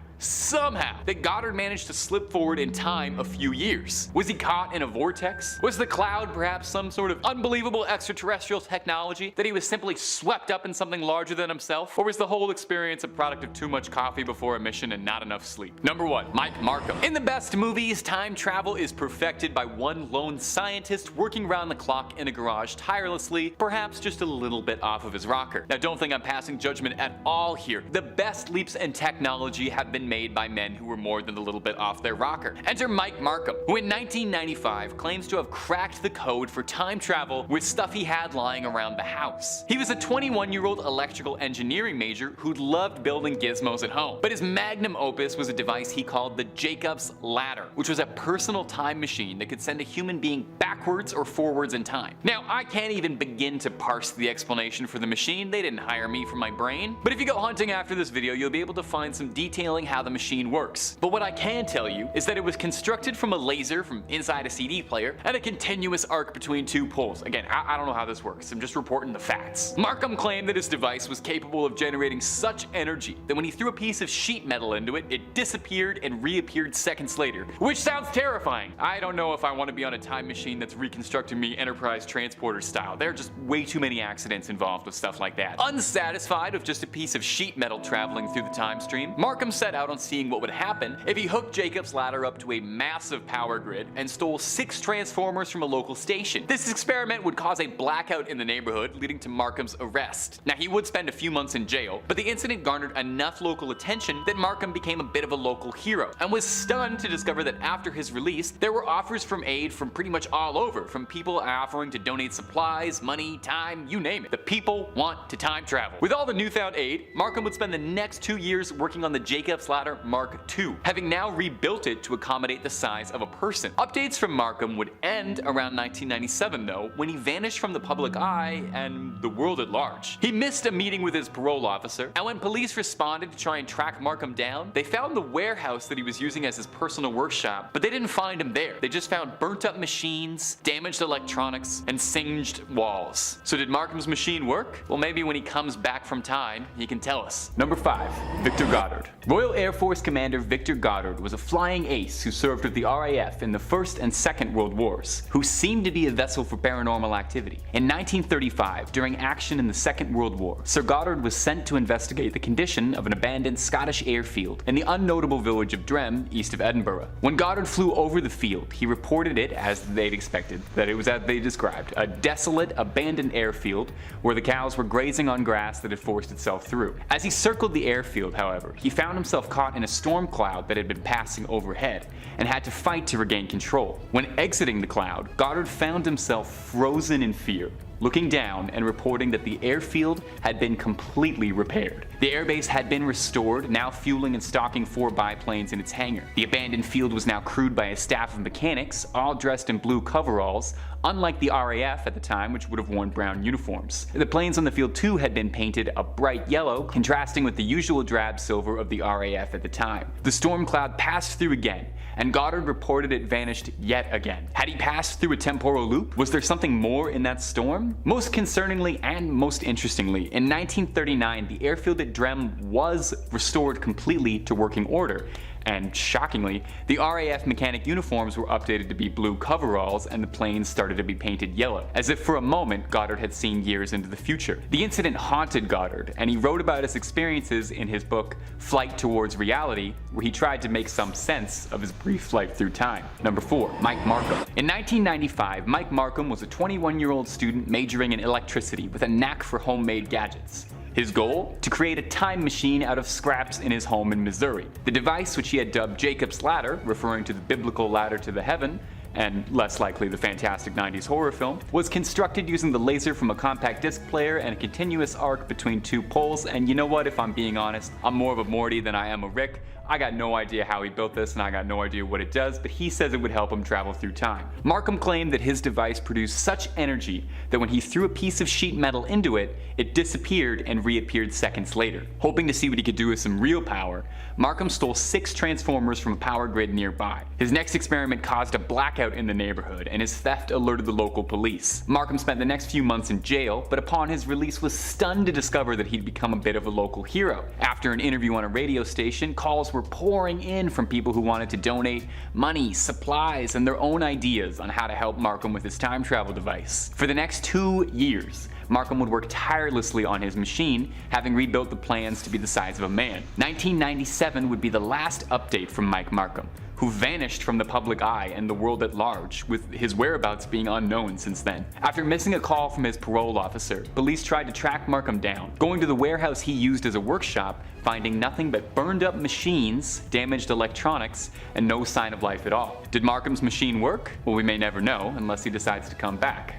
that Goddard managed to slip forward in time a few years? Was he caught in a vortex? Was the cloud perhaps some sort of unbelievable extraterrestrial technology that he was simply swept up in something larger than himself? Or was the whole experience a product of too much coffee before a mission and not enough sleep? Number 1. Mike Markham. In the best movies, time travel is perfected by one lone scientist working round the clock in a garage tirelessly, perhaps just a little bit off of his rocker. Now don't think I'm passing judgment at all here. The best leaps in technology have been made by men who were more than a little bit off their rocker. Enter Mike Markham, who in 1995 claims to have cracked the code for time travel with stuff he had lying around the house. He was a 21-year-old electrical engineering major who loved building gizmos at home, but his magnum opus was a device he called the Jacob's Ladder, which was a personal time machine that could send a human being backwards or forwards in time. Now, I can't even begin to parse the explanation for the machine. They didn't hire me for my brain, but if you go hunting after this video, you'll be able to find some detailing how the machine works. But what I can tell you is that it was constructed from a laser from inside a CD player and a continuous arc between 2 poles. Again, I don't know how this works, I'm just reporting the facts. Markham claimed that his device was capable of generating such energy that when he threw a piece of sheet metal into it, it disappeared and reappeared seconds later, which sounds terrifying. I don't know if I want to be on a time machine that's reconstructing me Enterprise transporter style. There are just way too many accidents involved with stuff like that. Unsatisfied with just a piece of sheet metal traveling through the time stream, Markham set out on seeing what would happen if he hooked Jacob's Ladder up to a massive power grid and stole 6 transformers from a local station. This experiment would cause a blackout in the neighborhood, leading to Markham's arrest. Now, he would spend a few months in jail, but the incident garnered enough local attention that Markham became a bit of a local hero, and was stunned to discover that after his release, there were offers from aid from pretty much all over, from people offering to donate supplies, money, time, you name it. The people want to time travel. With all the newfound aid, Markham would spend the next 2 years working on the Jacob's Ladder Mark II, having now rebuilt it to accommodate the size of a person. Updates from Markham would end around 1997 though, when he vanished from the public eye and the world at large. He missed a meeting with his parole officer, and when police responded to try and track Markham down, they found the warehouse that he was using as his personal workshop, but they didn't find him there. They just found burnt up machines, damaged electronics, and singed walls. So did Markham's machine work? Well, maybe when he comes back from time, he can tell us. Number 5. Victor Goddard. Royal Air Force Commander Victor Goddard was a flying ace who served with the RAF in the First and Second World Wars, who seemed to be a vessel for paranormal activity. In 1935, during action in the Second World War, Sir Goddard was sent to investigate the condition of an abandoned Scottish airfield in the unnotable village of Drem, east of Edinburgh. When Goddard flew over the field, he reported it, as they'd expected, that it was as they described, a desolate, abandoned airfield where the cows were grazing on grass that had forced itself through. As he circled the airfield, however, he found himself caught in a storm cloud that had been passing overhead, and had to fight to regain control. When exiting the cloud, Goddard found himself frozen in fear. looking down and reporting that the airfield had been completely repaired. The airbase had been restored, now fueling and stocking 4 biplanes in its hangar. The abandoned field was now crewed by a staff of mechanics, all dressed in blue coveralls, unlike the RAF at the time, which would have worn brown uniforms. The planes on the field too had been painted a bright yellow, contrasting with the usual drab silver of the RAF at the time. The storm cloud passed through again, and Goddard reported it vanished yet again. Had he passed through a temporal loop? Was there something more in that storm? Most concerningly and most interestingly, in 1939 the airfield at Drem was restored completely to working order. And shockingly, the RAF mechanic uniforms were updated to be blue coveralls and the planes started to be painted yellow, as if for a moment Goddard had seen years into the future. The incident haunted Goddard, and he wrote about his experiences in his book Flight Towards Reality, where he tried to make some sense of his brief flight through time. Number 4. Mike Markham. In 1995, Mike Markham was a 21-year-old student majoring in electricity with a knack for homemade gadgets. His goal? To create a time machine out of scraps in his home in Missouri. The device, which he had dubbed Jacob's Ladder, referring to the biblical ladder to the heaven, and less likely the fantastic 90s horror film, was constructed using the laser from a compact disc player and a continuous arc between 2 poles, and you know what, if I'm being honest, I'm more of a Morty than I am a Rick. I got no idea how he built this and I got no idea what it does, but he says it would help him travel through time. Markham claimed that his device produced such energy that when he threw a piece of sheet metal into it, it disappeared and reappeared seconds later. Hoping to see what he could do with some real power, Markham stole 6 transformers from a power grid nearby. His next experiment caused a blackout in the neighborhood, and his theft alerted the local police. Markham spent the next few months in jail, but upon his release was stunned to discover that he'd become a bit of a local hero. After an interview on a radio station, calls were pouring in from people who wanted to donate money, supplies, and their own ideas on how to help Markham with his time travel device. For the next 2 years, Markham would work tirelessly on his machine, having rebuilt the plans to be the size of a man. 1997 would be the last update from Mike Markham, who vanished from the public eye and the world at large, with his whereabouts being unknown since then. After missing a call from his parole officer, police tried to track Markham down, going to the warehouse he used as a workshop, finding nothing but burned up machines, damaged electronics, and no sign of life at all. Did Markham's machine work? Well, we may never know unless he decides to come back.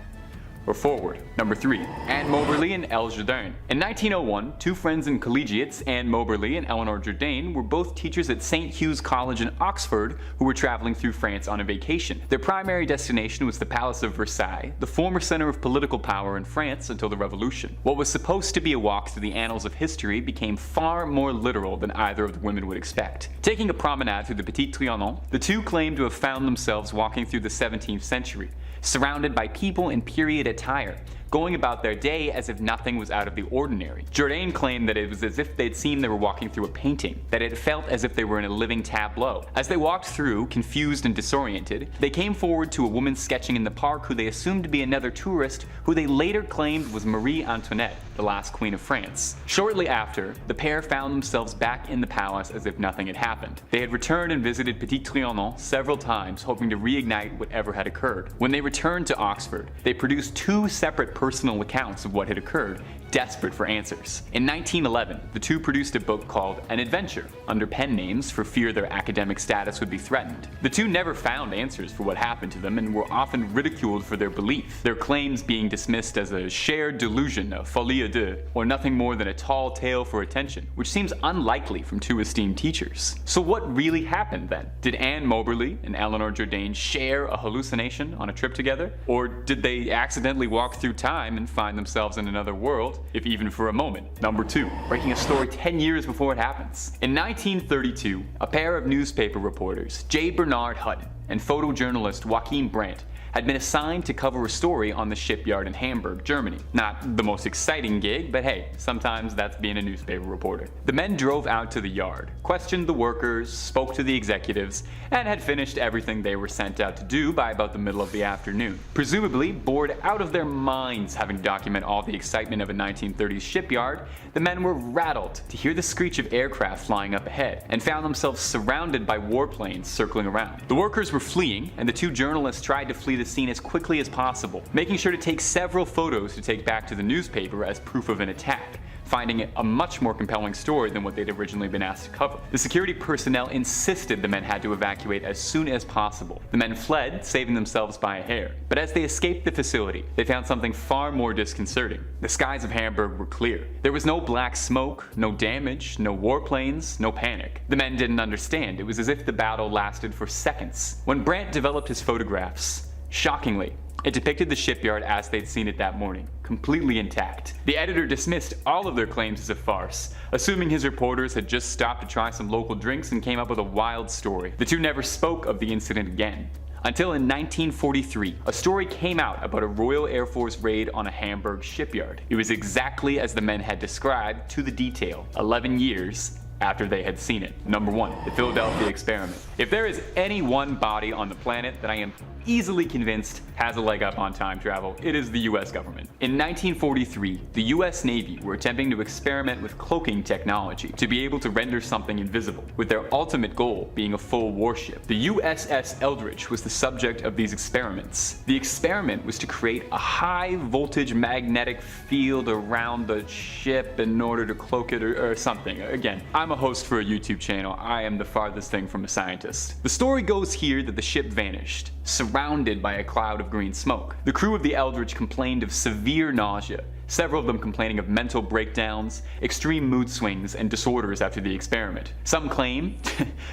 Or forward. Number 3. Anne Moberly and Elle Jourdain. In 1901, 2 friends and collegiates, Anne Moberly and Eleanor Jourdain, were both teachers at St. Hugh's College in Oxford who were traveling through France on a vacation. Their primary destination was the Palace of Versailles, the former center of political power in France until the Revolution. What was supposed to be a walk through the annals of history became far more literal than either of the women would expect. Taking a promenade through the Petit Trianon, the 2 claimed to have found themselves walking through the 17th century, surrounded by people in period attire, going about their day as if nothing was out of the ordinary. Jourdain claimed that it was as if they'd seen they were walking through a painting, that it felt as if they were in a living tableau. As they walked through, confused and disoriented, they came forward to a woman sketching in the park who they assumed to be another tourist, who they later claimed was Marie Antoinette, the last queen of France. Shortly after, the pair found themselves back in the palace as if nothing had happened. They had returned and visited Petit Trianon several times, hoping to reignite whatever had occurred. When they returned to Oxford, they produced 2 separate personal accounts of what had occurred, desperate for answers. In 1911, the 2 produced a book called An Adventure, under pen names for fear their academic status would be threatened. The 2 never found answers for what happened to them and were often ridiculed for their belief, their claims being dismissed as a shared delusion, a folie à deux, or nothing more than a tall tale for attention, which seems unlikely from 2 esteemed teachers. So what really happened then? Did Anne Moberly and Eleanor Jourdain share a hallucination on a trip together? Or did they accidentally walk through time and find themselves in another world, if even for a moment? Number 2. Breaking a story 10 years before it happens. In 1932, a pair of newspaper reporters, J. Bernard Hutton and photojournalist Joachim Brandt, had been assigned to cover a story on the shipyard in Hamburg, Germany. Not the most exciting gig, but hey, sometimes that's being a newspaper reporter. The men drove out to the yard, questioned the workers, spoke to the executives, and had finished everything they were sent out to do by about the middle of the afternoon. Presumably bored out of their minds having to document all the excitement of a 1930s shipyard, the men were rattled to hear the screech of aircraft flying up ahead, and found themselves surrounded by warplanes circling around. The workers were fleeing, and the 2 journalists tried to flee the scene as quickly as possible, making sure to take several photos to take back to the newspaper as proof of an attack. finding it a much more compelling story than what they'd originally been asked to cover. The security personnel insisted the men had to evacuate as soon as possible. The men fled, saving themselves by a hair. But as they escaped the facility, they found something far more disconcerting. The skies of Hamburg were clear. There was no black smoke, no damage, no warplanes, no panic. The men didn't understand. It was as if the battle lasted for seconds. When Brandt developed his photographs, shockingly, it depicted the shipyard as they'd seen it that morning, completely intact. The editor dismissed all of their claims as a farce, assuming his reporters had just stopped to try some local drinks and came up with a wild story. The two never spoke of the incident again. Until in 1943, a story came out about a Royal Air Force raid on a Hamburg shipyard. It was exactly as the men had described to the detail, 11 years after they had seen it. Number 1, the Philadelphia experiment. If there is any one body on the planet that I am easily convinced has a leg up on time travel, it is the US government. In 1943, the US Navy were attempting to experiment with cloaking technology to be able to render something invisible, with their ultimate goal being a full warship. The USS Eldridge was the subject of these experiments. The experiment was to create a high voltage magnetic field around the ship in order to cloak it or something. Again, I'm a host for a YouTube channel. I am the farthest thing from a scientist. The story goes here that the ship vanished, surrounded by a cloud of green smoke. The crew of the Eldridge complained of severe nausea, several of them complaining of mental breakdowns, extreme mood swings, and disorders after the experiment. Some claim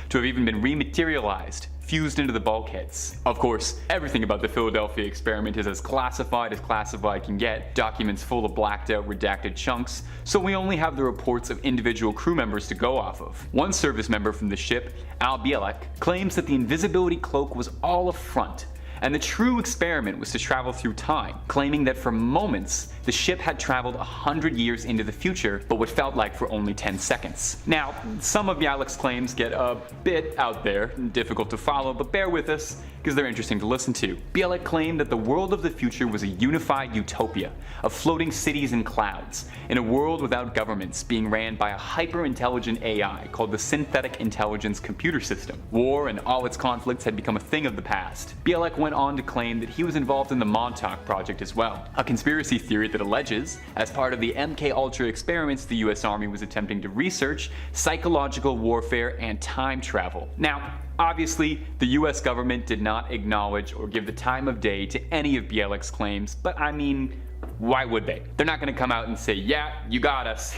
to have even been rematerialized, fused into the bulkheads. Of course, everything about the Philadelphia experiment is as classified can get, documents full of blacked out redacted chunks, so we only have the reports of individual crew members to go off of. One service member from the ship, Al Bielek, claims that the invisibility cloak was all a front, and the true experiment was to travel through time, claiming that for moments the ship had traveled 100 years into the future, but what felt like for only 10 seconds. Now, some of Bialek's claims get a bit out there, difficult to follow, but bear with us because they're interesting to listen to. Bielek claimed that the world of the future was a unified utopia of floating cities and clouds, in a world without governments, being ran by a hyper-intelligent AI called the Synthetic Intelligence Computer System. War and all its conflicts had become a thing of the past. Bielek went on to claim that he was involved in the Montauk Project as well, a conspiracy theory that alleges, as part of the MK Ultra experiments, the US Army was attempting to research psychological warfare and time travel. Now, obviously, the US government did not acknowledge or give the time of day to any of Bielek's claims, but I mean, why would they? They're not going to come out and say, yeah, you got us.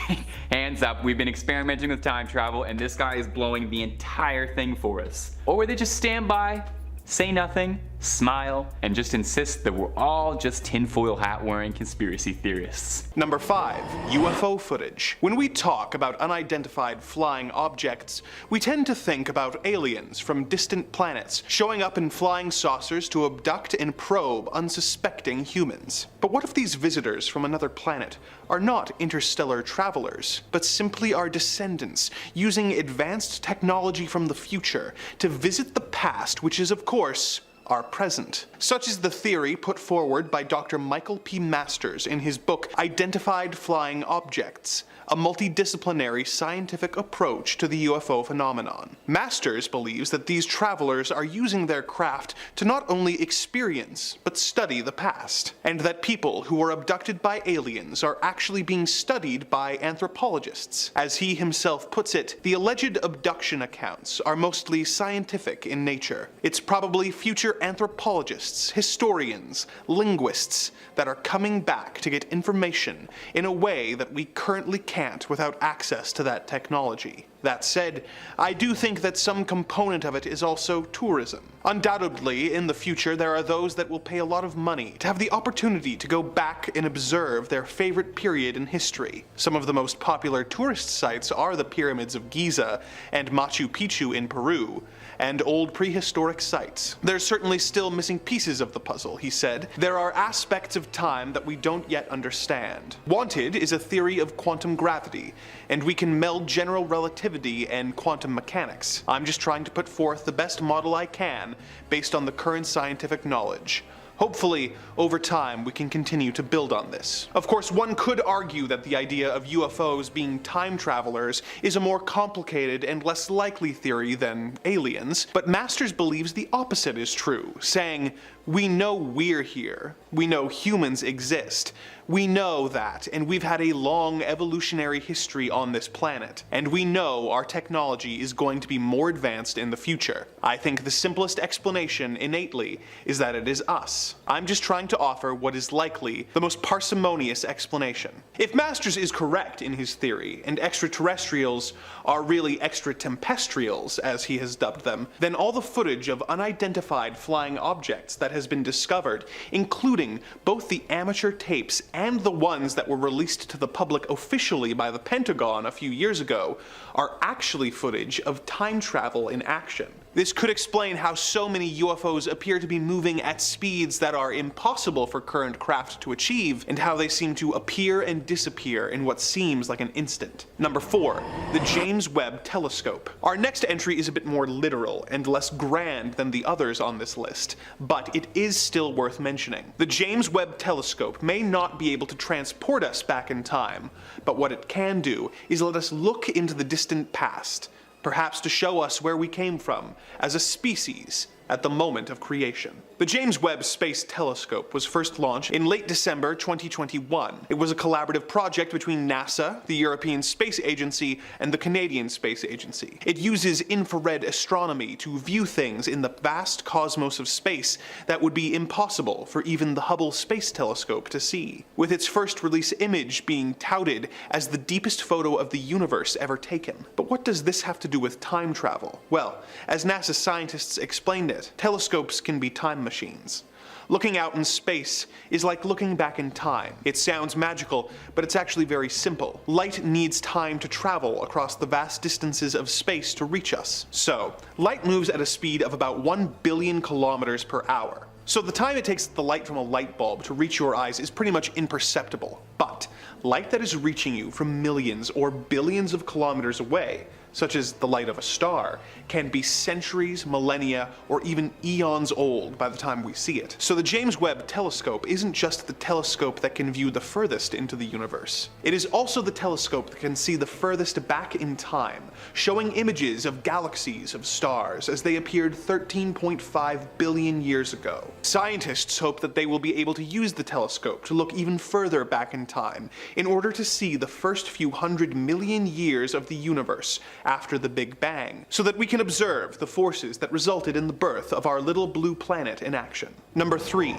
Hands up, we've been experimenting with time travel and this guy is blowing the entire thing for us. Or would they just stand by, say nothing, smile, and just insist that we're all just tinfoil hat wearing conspiracy theorists? Number 5. UFO footage. When we talk about unidentified flying objects, we tend to think about aliens from distant planets showing up in flying saucers to abduct and probe unsuspecting humans. But what if these visitors from another planet are not interstellar travelers, but simply our descendants using advanced technology from the future to visit the past, which is of course our present? Such is the theory put forward by Dr. Michael P. Masters in his book Identified Flying Objects, a multidisciplinary scientific approach to the UFO phenomenon. Masters believes that these travelers are using their craft to not only experience, but study the past, and that people who are abducted by aliens are actually being studied by anthropologists. As he himself puts it, the alleged abduction accounts are mostly scientific in nature. It's probably future anthropologists, historians, linguists that are coming back to get information in a way that we currently can't without access to that technology. That said, I do think that some component of it is also tourism. Undoubtedly, in the future, there are those that will pay a lot of money to have the opportunity to go back and observe their favorite period in history. Some of the most popular tourist sites are the pyramids of Giza and Machu Picchu in Peru, and old prehistoric sites. There's certainly still missing pieces of the puzzle, he said. There are aspects of time that we don't yet understand. Wanted is a theory of quantum gravity, and we can meld general relativity and quantum mechanics. I'm just trying to put forth the best model I can based on the current scientific knowledge. Hopefully, over time, we can continue to build on this. Of course, one could argue that the idea of UFOs being time travelers is a more complicated and less likely theory than aliens, but Masters believes the opposite is true, saying, We know we're here. We know humans exist. We know that, and we've had a long evolutionary history on this planet. And we know our technology is going to be more advanced in the future. I think the simplest explanation, innately, is that it is us. I'm just trying to offer what is likely the most parsimonious explanation. If Masters is correct in his theory, and extraterrestrials are really extratempestrials, as he has dubbed them, then all the footage of unidentified flying objects that has been discovered, including both the amateur tapes and the ones that were released to the public officially by the Pentagon a few years ago, are actually footage of time travel in action. This could explain how so many UFOs appear to be moving at speeds that are impossible for current craft to achieve, and how they seem to appear and disappear in what seems like an instant. Number 4. The James Webb Telescope. Our next entry is a bit more literal and less grand than the others on this list, but it is still worth mentioning. The James Webb Telescope may not be able to transport us back in time, but what it can do is let us look into the distant past, perhaps to show us where we came from as a species at the moment of creation. The James Webb Space Telescope was first launched in late December 2021. It was a collaborative project between NASA, the European Space Agency, and the Canadian Space Agency. It uses infrared astronomy to view things in the vast cosmos of space that would be impossible for even the Hubble Space Telescope to see, with its first release image being touted as the deepest photo of the universe ever taken. But what does this have to do with time travel? Well, as NASA scientists explained it, telescopes can be time machines. Looking out in space is like looking back in time. It sounds magical, but it's actually very simple. Light needs time to travel across the vast distances of space to reach us. So, light moves at a speed of about 1 billion kilometers per hour. So the time it takes the light from a light bulb to reach your eyes is pretty much imperceptible. But light that is reaching you from millions or billions of kilometers away, such as the light of a star, can be centuries, millennia, or even eons old by the time we see it. So the James Webb Telescope isn't just the telescope that can view the furthest into the universe. It is also the telescope that can see the furthest back in time, showing images of galaxies of stars as they appeared 13.5 billion years ago. Scientists hope that they will be able to use the telescope to look even further back in time in order to see the first few 100 million years of the universe after the Big Bang, so that we can observe the forces that resulted in the birth of our little blue planet in action. Number 3.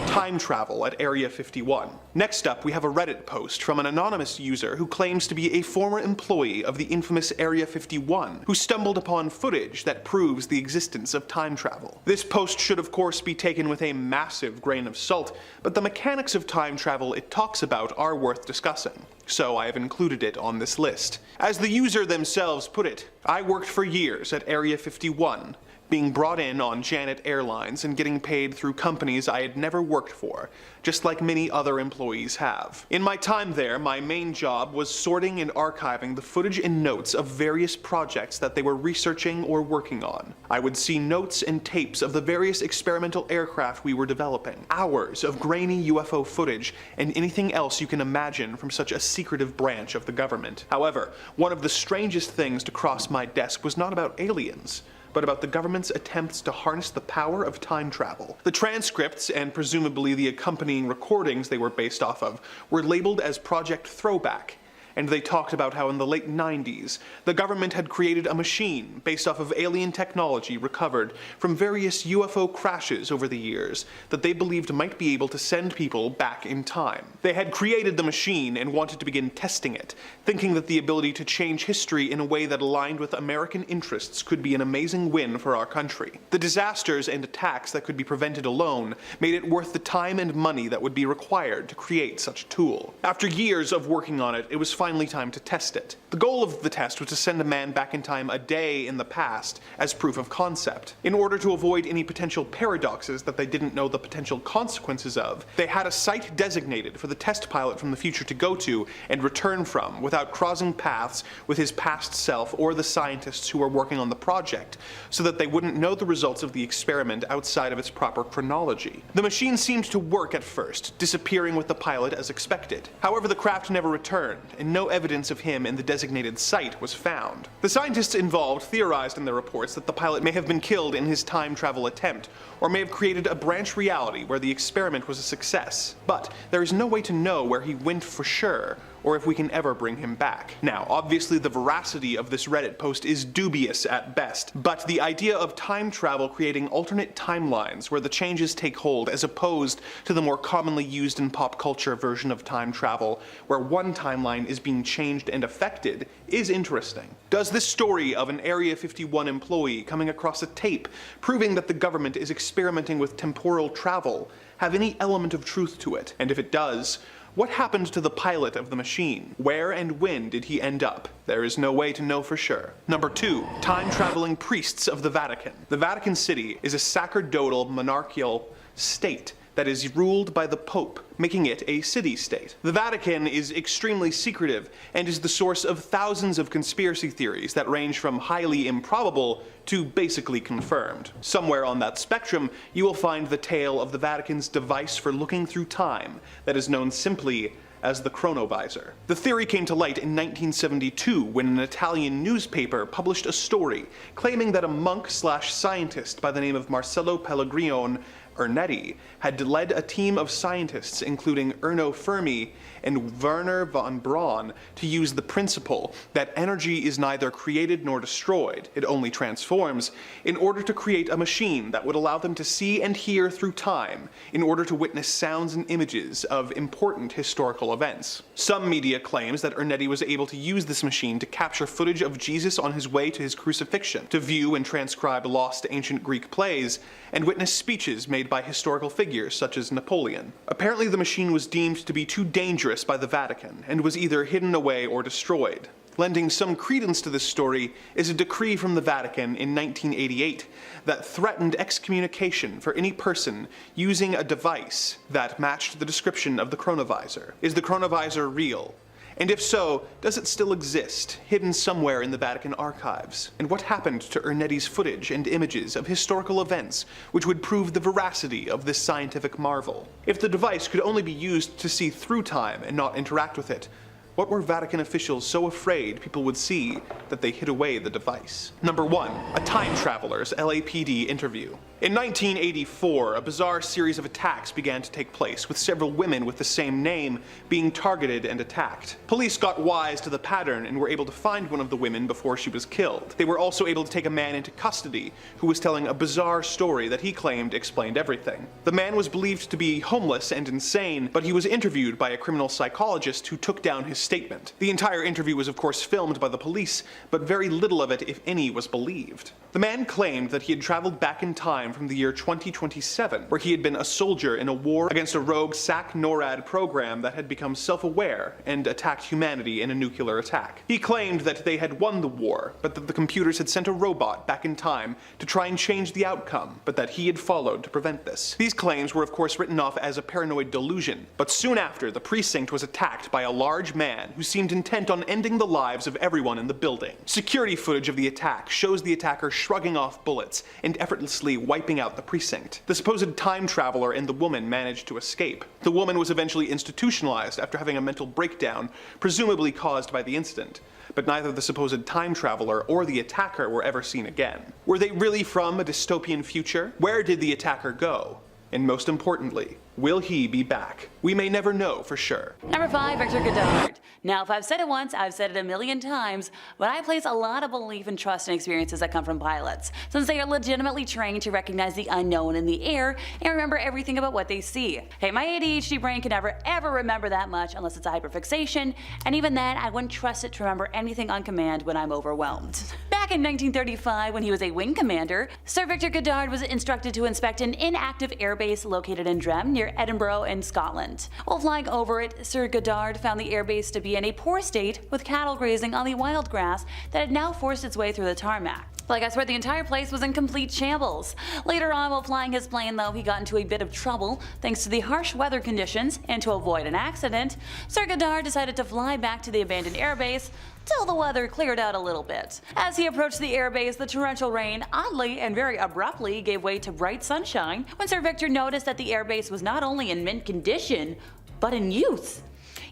Time travel at Area 51. Next up, we have a Reddit post from an anonymous user who claims to be a former employee of the infamous Area 51, who stumbled upon footage that proves the existence of time travel. This post should of course be taken with a massive grain of salt, but the mechanics of time travel it talks about are worth discussing, so I have included it on this list. As the user themselves put it, I worked for years at Area 51, being brought in on Janet Airlines and getting paid through companies I had never worked for, just like many other employees have. In my time there, my main job was sorting and archiving the footage and notes of various projects that they were researching or working on. I would see notes and tapes of the various experimental aircraft we were developing, hours of grainy UFO footage, and anything else you can imagine from such a secretive branch of the government. However, one of the strangest things to cross my desk was not about aliens, but about the government's attempts to harness the power of time travel. The transcripts, and presumably the accompanying recordings they were based off of, were labeled as Project Throwback, and they talked about how in the late 90s, the government had created a machine based off of alien technology recovered from various UFO crashes over the years that they believed might be able to send people back in time. They had created the machine and wanted to begin testing it, thinking that the ability to change history in a way that aligned with American interests could be an amazing win for our country. The disasters and attacks that could be prevented alone made it worth the time and money that would be required to create such a tool. After years of working on it, it was finally time to test it. The goal of the test was to send a man back in time a day in the past as proof of concept. In order to avoid any potential paradoxes that they didn't know the potential consequences of, they had a site designated for the test pilot from the future to go to and return from without crossing paths with his past self or the scientists who were working on the project, so that they wouldn't know the results of the experiment outside of its proper chronology. The machine seemed to work at first, disappearing with the pilot as expected. However, the craft never returned, and no evidence of him in the designated site was found. The scientists involved theorized in their reports that the pilot may have been killed in his time travel attempt, or may have created a branch reality where the experiment was a success. But there is no way to know where he went for sure, or if we can ever bring him back. Now, obviously the veracity of this Reddit post is dubious at best, but the idea of time travel creating alternate timelines where the changes take hold as opposed to the more commonly used in pop culture version of time travel, where one timeline is being changed and affected, is interesting. Does this story of an Area 51 employee coming across a tape proving that the government is experimenting with temporal travel have any element of truth to it? And if it does, what happened to the pilot of the machine? Where and when did he end up? There is no way to know for sure. Number 2. Time-traveling priests of the Vatican. The Vatican City is a sacerdotal monarchical state that is ruled by the Pope, making it a city-state. The Vatican is extremely secretive and is the source of thousands of conspiracy theories that range from highly improbable to basically confirmed. Somewhere on that spectrum, you will find the tale of the Vatican's device for looking through time that is known simply as the chronovisor. The theory came to light in 1972 when an Italian newspaper published a story claiming that a monk/scientist by the name of Marcello Pellegrino Ernetti had led a team of scientists including Erno Fermi and Werner von Braun to use the principle that energy is neither created nor destroyed, it only transforms, in order to create a machine that would allow them to see and hear through time in order to witness sounds and images of important historical events. Some media claims that Ernetti was able to use this machine to capture footage of Jesus on his way to his crucifixion, to view and transcribe lost ancient Greek plays, and witness speeches made by historical figures such as Napoleon. Apparently the machine was deemed to be too dangerous by the Vatican and was either hidden away or destroyed. Lending some credence to this story is a decree from the Vatican in 1988 that threatened excommunication for any person using a device that matched the description of the chronovisor. Is the chronovisor real? And if so, does it still exist, hidden somewhere in the Vatican archives? And what happened to Ernetti's footage and images of historical events which would prove the veracity of this scientific marvel? If the device could only be used to see through time and not interact with it, what were Vatican officials so afraid people would see that they hid away the device? Number 1. A time traveler's LAPD interview. In 1984, a bizarre series of attacks began to take place, with several women with the same name being targeted and attacked. Police got wise to the pattern and were able to find one of the women before she was killed. They were also able to take a man into custody who was telling a bizarre story that he claimed explained everything. The man was believed to be homeless and insane, but he was interviewed by a criminal psychologist who took down his statement. The entire interview was of course filmed by the police, but very little of it, if any, was believed. The man claimed that he had traveled back in time from the year 2027, where he had been a soldier in a war against a rogue SAC-NORAD program that had become self-aware and attacked humanity in a nuclear attack. He claimed that they had won the war, but that the computers had sent a robot back in time to try and change the outcome, but that he had followed to prevent this. These claims were of course written off as a paranoid delusion, but soon after, the precinct was attacked by a large man who seemed intent on ending the lives of everyone in the building. Security footage of the attack shows the attacker shrugging off bullets and effortlessly wiping out the precinct. The supposed time traveler and the woman managed to escape. The woman was eventually institutionalized after having a mental breakdown, presumably caused by the incident, but neither the supposed time traveler or the attacker were ever seen again. Were they really from a dystopian future? Where did the attacker go? And most importantly, will he be back? We may never know for sure. Number 5, Victor Goddard. Now, if I've said it once, I've said it a million times, but I place a lot of belief and trust in experiences that come from pilots, since they are legitimately trained to recognize the unknown in the air and remember everything about what they see. Hey, my ADHD brain can never ever remember that much unless it's a hyperfixation, and even then, I wouldn't trust it to remember anything on command when I'm overwhelmed. Back in 1935, when he was a wing commander, Sir Victor Goddard was instructed to inspect an inactive airbase located in Drem near Edinburgh in Scotland. While flying over it, Sir Goddard found the airbase to be in a poor state with cattle grazing on the wild grass that had now forced its way through the tarmac. Like I swear the entire place was in complete shambles. Later on, while flying his plane though, he got into a bit of trouble thanks to the harsh weather conditions, and to avoid an accident, Sir Goddard decided to fly back to the abandoned airbase till the weather cleared out a little bit. As he approached the airbase, the torrential rain oddly and very abruptly gave way to bright sunshine when Sir Victor noticed that the airbase was not only in mint condition, but in use.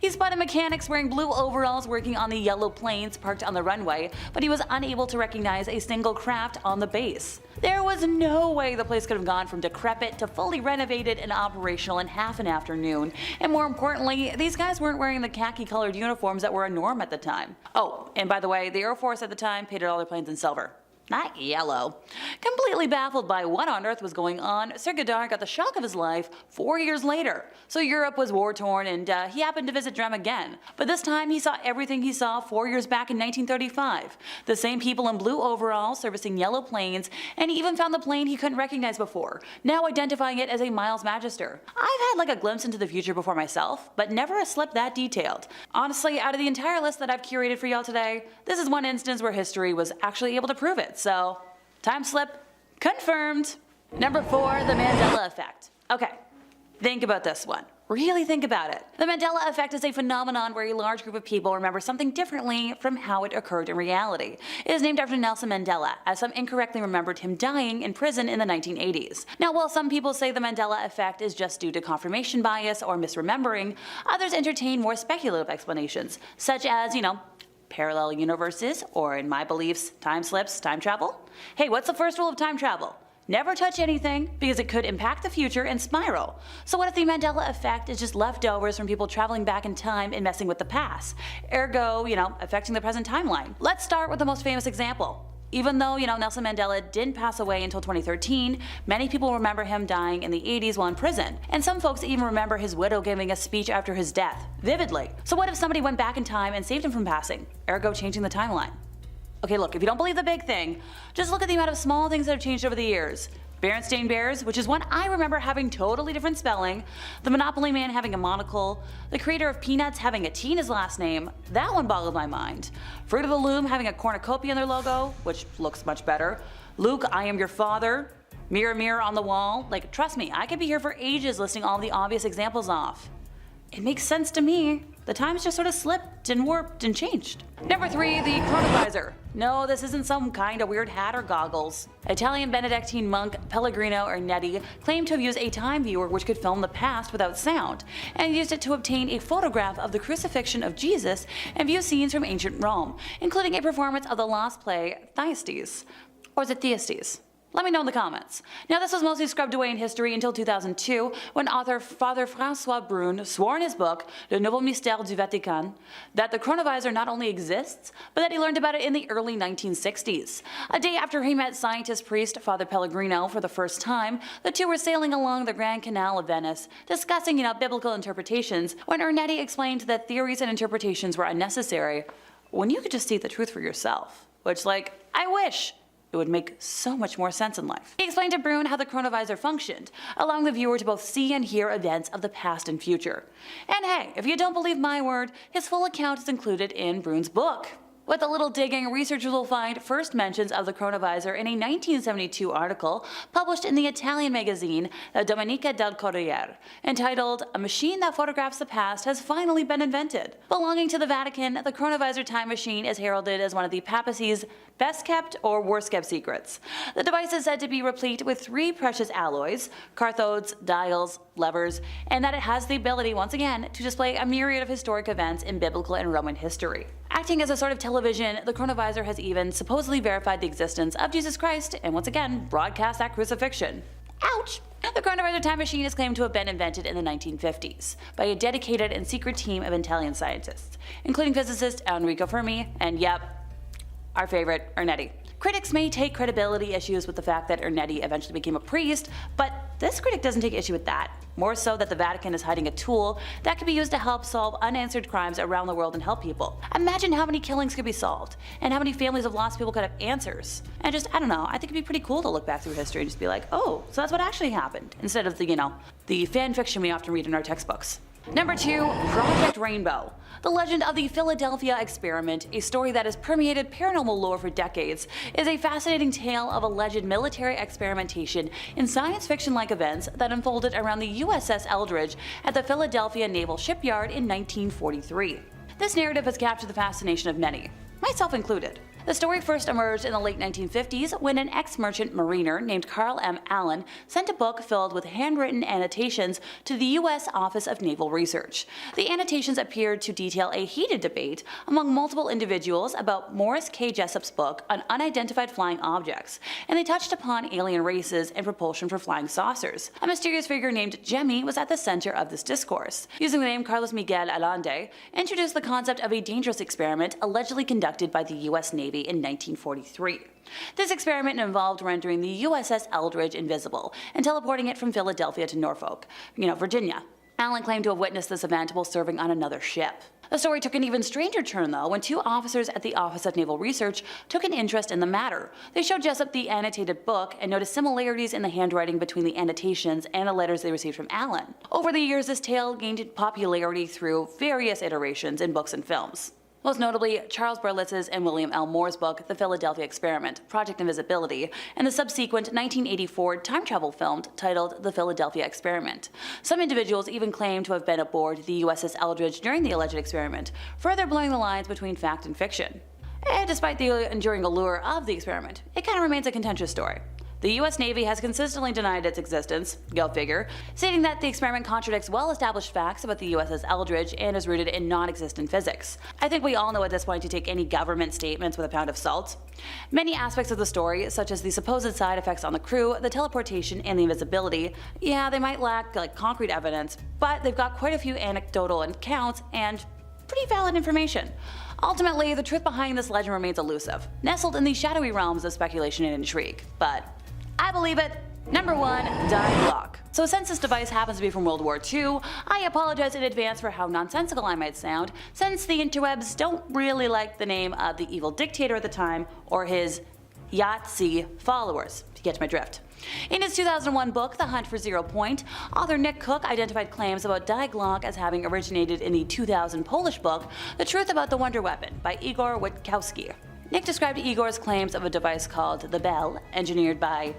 He spotted mechanics wearing blue overalls working on the yellow planes parked on the runway, but he was unable to recognize a single craft on the base. There was no way the place could have gone from decrepit to fully renovated and operational in half an afternoon, and more importantly, these guys weren't wearing the khaki-colored uniforms that were a norm at the time. Oh, and by the way, the Air Force at the time painted all their planes in silver. Not yellow. Completely baffled by what on earth was going on, Sir Goddard got the shock of his life 4 years later. So Europe was war-torn and he happened to visit Drem again. But this time he saw everything he saw 4 years back in 1935. The same people in blue overalls servicing yellow planes, and he even found the plane he couldn't recognize before, now identifying it as a Miles Magister. I've had like a glimpse into the future before myself, but never a slip that detailed. Honestly, out of the entire list that I've curated for y'all today, this is one instance where history was actually able to prove it. So, time slip confirmed. Number 4, the Mandela effect. Okay, think about this one. Really think about it. The Mandela effect is a phenomenon where a large group of people remember something differently from how it occurred in reality. It is named after Nelson Mandela, as some incorrectly remembered him dying in prison in the 1980s. Now, while some people say the Mandela effect is just due to confirmation bias or misremembering, others entertain more speculative explanations, such as, parallel universes, or in my beliefs, time slips, time travel. Hey, what's the first rule of time travel? Never touch anything, because it could impact the future and spiral. So what if the Mandela effect is just leftovers from people traveling back in time and messing with the past? Ergo, affecting the present timeline. Let's start with the most famous example. Even though, Nelson Mandela didn't pass away until 2013, many people remember him dying in the 80s while in prison. And some folks even remember his widow giving a speech after his death, vividly. So what if somebody went back in time and saved him from passing, ergo changing the timeline? Okay, look, if you don't believe the big thing, just look at the amount of small things that have changed over the years. Berenstain Bears, which is one I remember having totally different spelling, the Monopoly Man having a monocle, the creator of Peanuts having a T in his last name, that one boggled my mind. Fruit of the Loom having a cornucopia in their logo, which looks much better. Luke, I Am Your Father. Mirror, mirror on the wall. Like, trust me, I could be here for ages listing all the obvious examples off. It makes sense to me. The times just sort of slipped and warped and changed. Number 3, the chronovisor. No, this isn't some kind of weird hat or goggles. Italian Benedictine monk Pellegrino Ernetti claimed to have used a time viewer which could film the past without sound, and used it to obtain a photograph of the crucifixion of Jesus and view scenes from ancient Rome, including a performance of the lost play Thyestes. Or is it Thyestes? Let me know in the comments. Now, this was mostly scrubbed away in history until 2002, when author Father François Brun swore in his book, Le Nouveau Mystère du Vatican, that the chronovisor not only exists, but that he learned about it in the early 1960s. A day after he met scientist priest Father Pellegrino for the first time, the two were sailing along the Grand Canal of Venice, discussing, biblical interpretations, when Ernetti explained that theories and interpretations were unnecessary, when you could just see the truth for yourself. Which, I wish. It would make so much more sense in life. He explained to Brun how the chronovisor functioned, allowing the viewer to both see and hear events of the past and future. And hey, if you don't believe my word, his full account is included in Brun's book. With a little digging, researchers will find first mentions of the chronovisor in a 1972 article published in the Italian magazine La Domenica del Corriere, entitled "A Machine That Photographs the Past Has Finally Been Invented." Belonging to the Vatican, the chronovisor time machine is heralded as one of the papacy's best kept or worst kept secrets. The device is said to be replete with 3 precious alloys, cathodes, dials, levers, and that it has the ability, once again, to display a myriad of historic events in biblical and Roman history. Acting as a sort of television, the chronovisor has even supposedly verified the existence of Jesus Christ and once again broadcast that crucifixion. Ouch! The chronovisor time machine is claimed to have been invented in the 1950s by a dedicated and secret team of Italian scientists, including physicist Enrico Fermi and, yep, our favorite, Ernetti. Critics may take credibility issues with the fact that Ernetti eventually became a priest, but this critic doesn't take issue with that. More so that the Vatican is hiding a tool that could be used to help solve unanswered crimes around the world and help people. Imagine how many killings could be solved, and how many families of lost people could have answers. And just, I don't know, I think it'd be pretty cool to look back through history and just be like, oh, so that's what actually happened, instead of the fan fiction we often read in our textbooks. Number 2, Project Rainbow. The legend of the Philadelphia experiment, a story that has permeated paranormal lore for decades, is a fascinating tale of alleged military experimentation in science fiction-like events that unfolded around the USS Eldridge at the Philadelphia Naval Shipyard in 1943. This narrative has captured the fascination of many, myself included. The story first emerged in the late 1950s when an ex-merchant mariner named Carl M. Allen sent a book filled with handwritten annotations to the U.S. Office of Naval Research. The annotations appeared to detail a heated debate among multiple individuals about Morris K. Jessup's book on unidentified flying objects, and they touched upon alien races and propulsion for flying saucers. A mysterious figure named Jemmy was at the center of this discourse. Using the name Carlos Miguel Allende, introduced the concept of a dangerous experiment allegedly conducted by the U.S. Navy in 1943. This experiment involved rendering the USS Eldridge invisible and teleporting it from Philadelphia to Norfolk, Virginia. Allen claimed to have witnessed this event while serving on another ship. The story took an even stranger turn, though, when two officers at the Office of Naval Research took an interest in the matter. They showed Jessup the annotated book and noticed similarities in the handwriting between the annotations and the letters they received from Allen. Over the years, this tale gained popularity through various iterations in books and films. Most notably, Charles Berlitz's and William L. Moore's book, The Philadelphia Experiment, Project Invisibility, and the subsequent 1984 time travel film titled The Philadelphia Experiment. Some individuals even claim to have been aboard the USS Eldridge during the alleged experiment, further blurring the lines between fact and fiction. And despite the enduring allure of the experiment, it kind of remains a contentious story. The U.S. Navy has consistently denied its existence, go figure, stating that the experiment contradicts well-established facts about the USS Eldridge and is rooted in non-existent physics. I think we all know at this point to take any government statements with a pound of salt. Many aspects of the story, such as the supposed side effects on the crew, the teleportation, and the invisibility, they might lack concrete evidence, but they've got quite a few anecdotal accounts and pretty valid information. Ultimately, the truth behind this legend remains elusive, nestled in the shadowy realms of speculation and intrigue, but I believe it. Number 1. Die Glocke. So since this device happens to be from World War II, I apologize in advance for how nonsensical I might sound, since the interwebs don't really like the name of the evil dictator at the time or his Yahtzee followers, if you get my drift. In his 2001 book, The Hunt for Zero Point, author Nick Cook identified claims about Die Glocke as having originated in the 2000 Polish book, The Truth About the Wonder Weapon by Igor Witkowski. Nick described Igor's claims of a device called the Bell, engineered by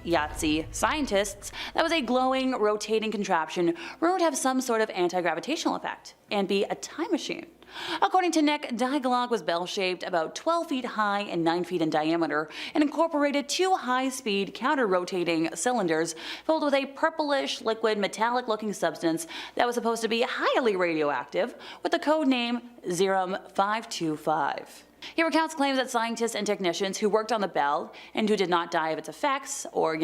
Yahtzee scientists, that was a glowing, rotating contraption rumored to have some sort of anti-gravitational effect and be a time machine. According to Nick, Die Glocke was bell-shaped, about 12 feet high and 9 feet in diameter, and incorporated two high-speed, counter-rotating cylinders filled with a purplish, liquid, metallic-looking substance that was supposed to be highly radioactive, with the code name Zerum 525. He recounts claims that scientists and technicians who worked on the Bell and who did not die of its effects or,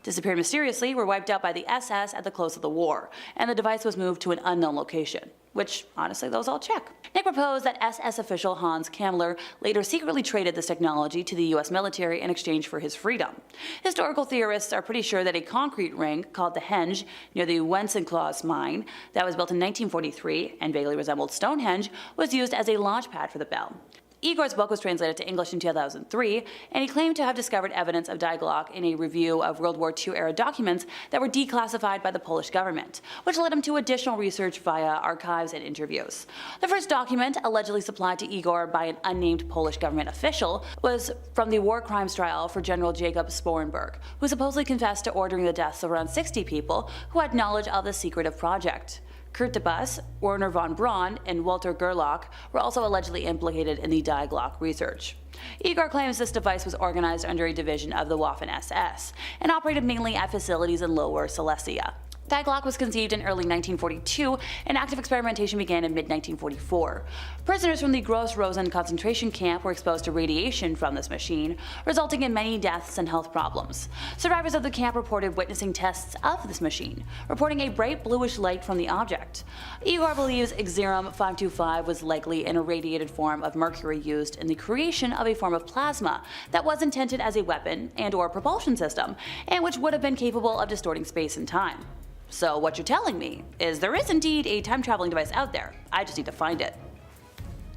disappeared mysteriously were wiped out by the SS at the close of the war, and the device was moved to an unknown location. Which, honestly, those all check. Nick proposed that SS official Hans Kammler later secretly traded this technology to the US military in exchange for his freedom. Historical theorists are pretty sure that a concrete ring called the Henge near the Wenceslas mine that was built in 1943 and vaguely resembled Stonehenge was used as a launch pad for the Bell. Igor's book was translated to English in 2003, and he claimed to have discovered evidence of Die Glocke in a review of World War II-era documents that were declassified by the Polish government, which led him to additional research via archives and interviews. The first document, allegedly supplied to Igor by an unnamed Polish government official, was from the war crimes trial for General Jacob Sporenberg, who supposedly confessed to ordering the deaths of around 60 people who had knowledge of the secretive project. Kurt de Bus, Werner von Braun, and Walter Gerlach were also allegedly implicated in the Die Glocke research. Igor claims this device was organized under a division of the Waffen-SS and operated mainly at facilities in Lower Silesia. Die Glocke was conceived in early 1942, and active experimentation began in mid-1944. Prisoners from the Gross-Rosen concentration camp were exposed to radiation from this machine, resulting in many deaths and health problems. Survivors of the camp reported witnessing tests of this machine, reporting a bright bluish light from the object. Igor believes Zerum 525 was likely an irradiated form of mercury used in the creation of a form of plasma that was intended as a weapon and/or propulsion system, and which would have been capable of distorting space and time. So what you're telling me is there is indeed a time-traveling device out there. I just need to find it.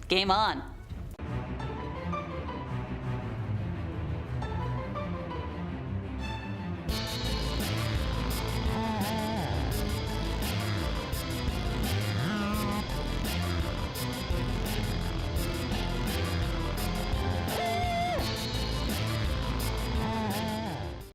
Game on.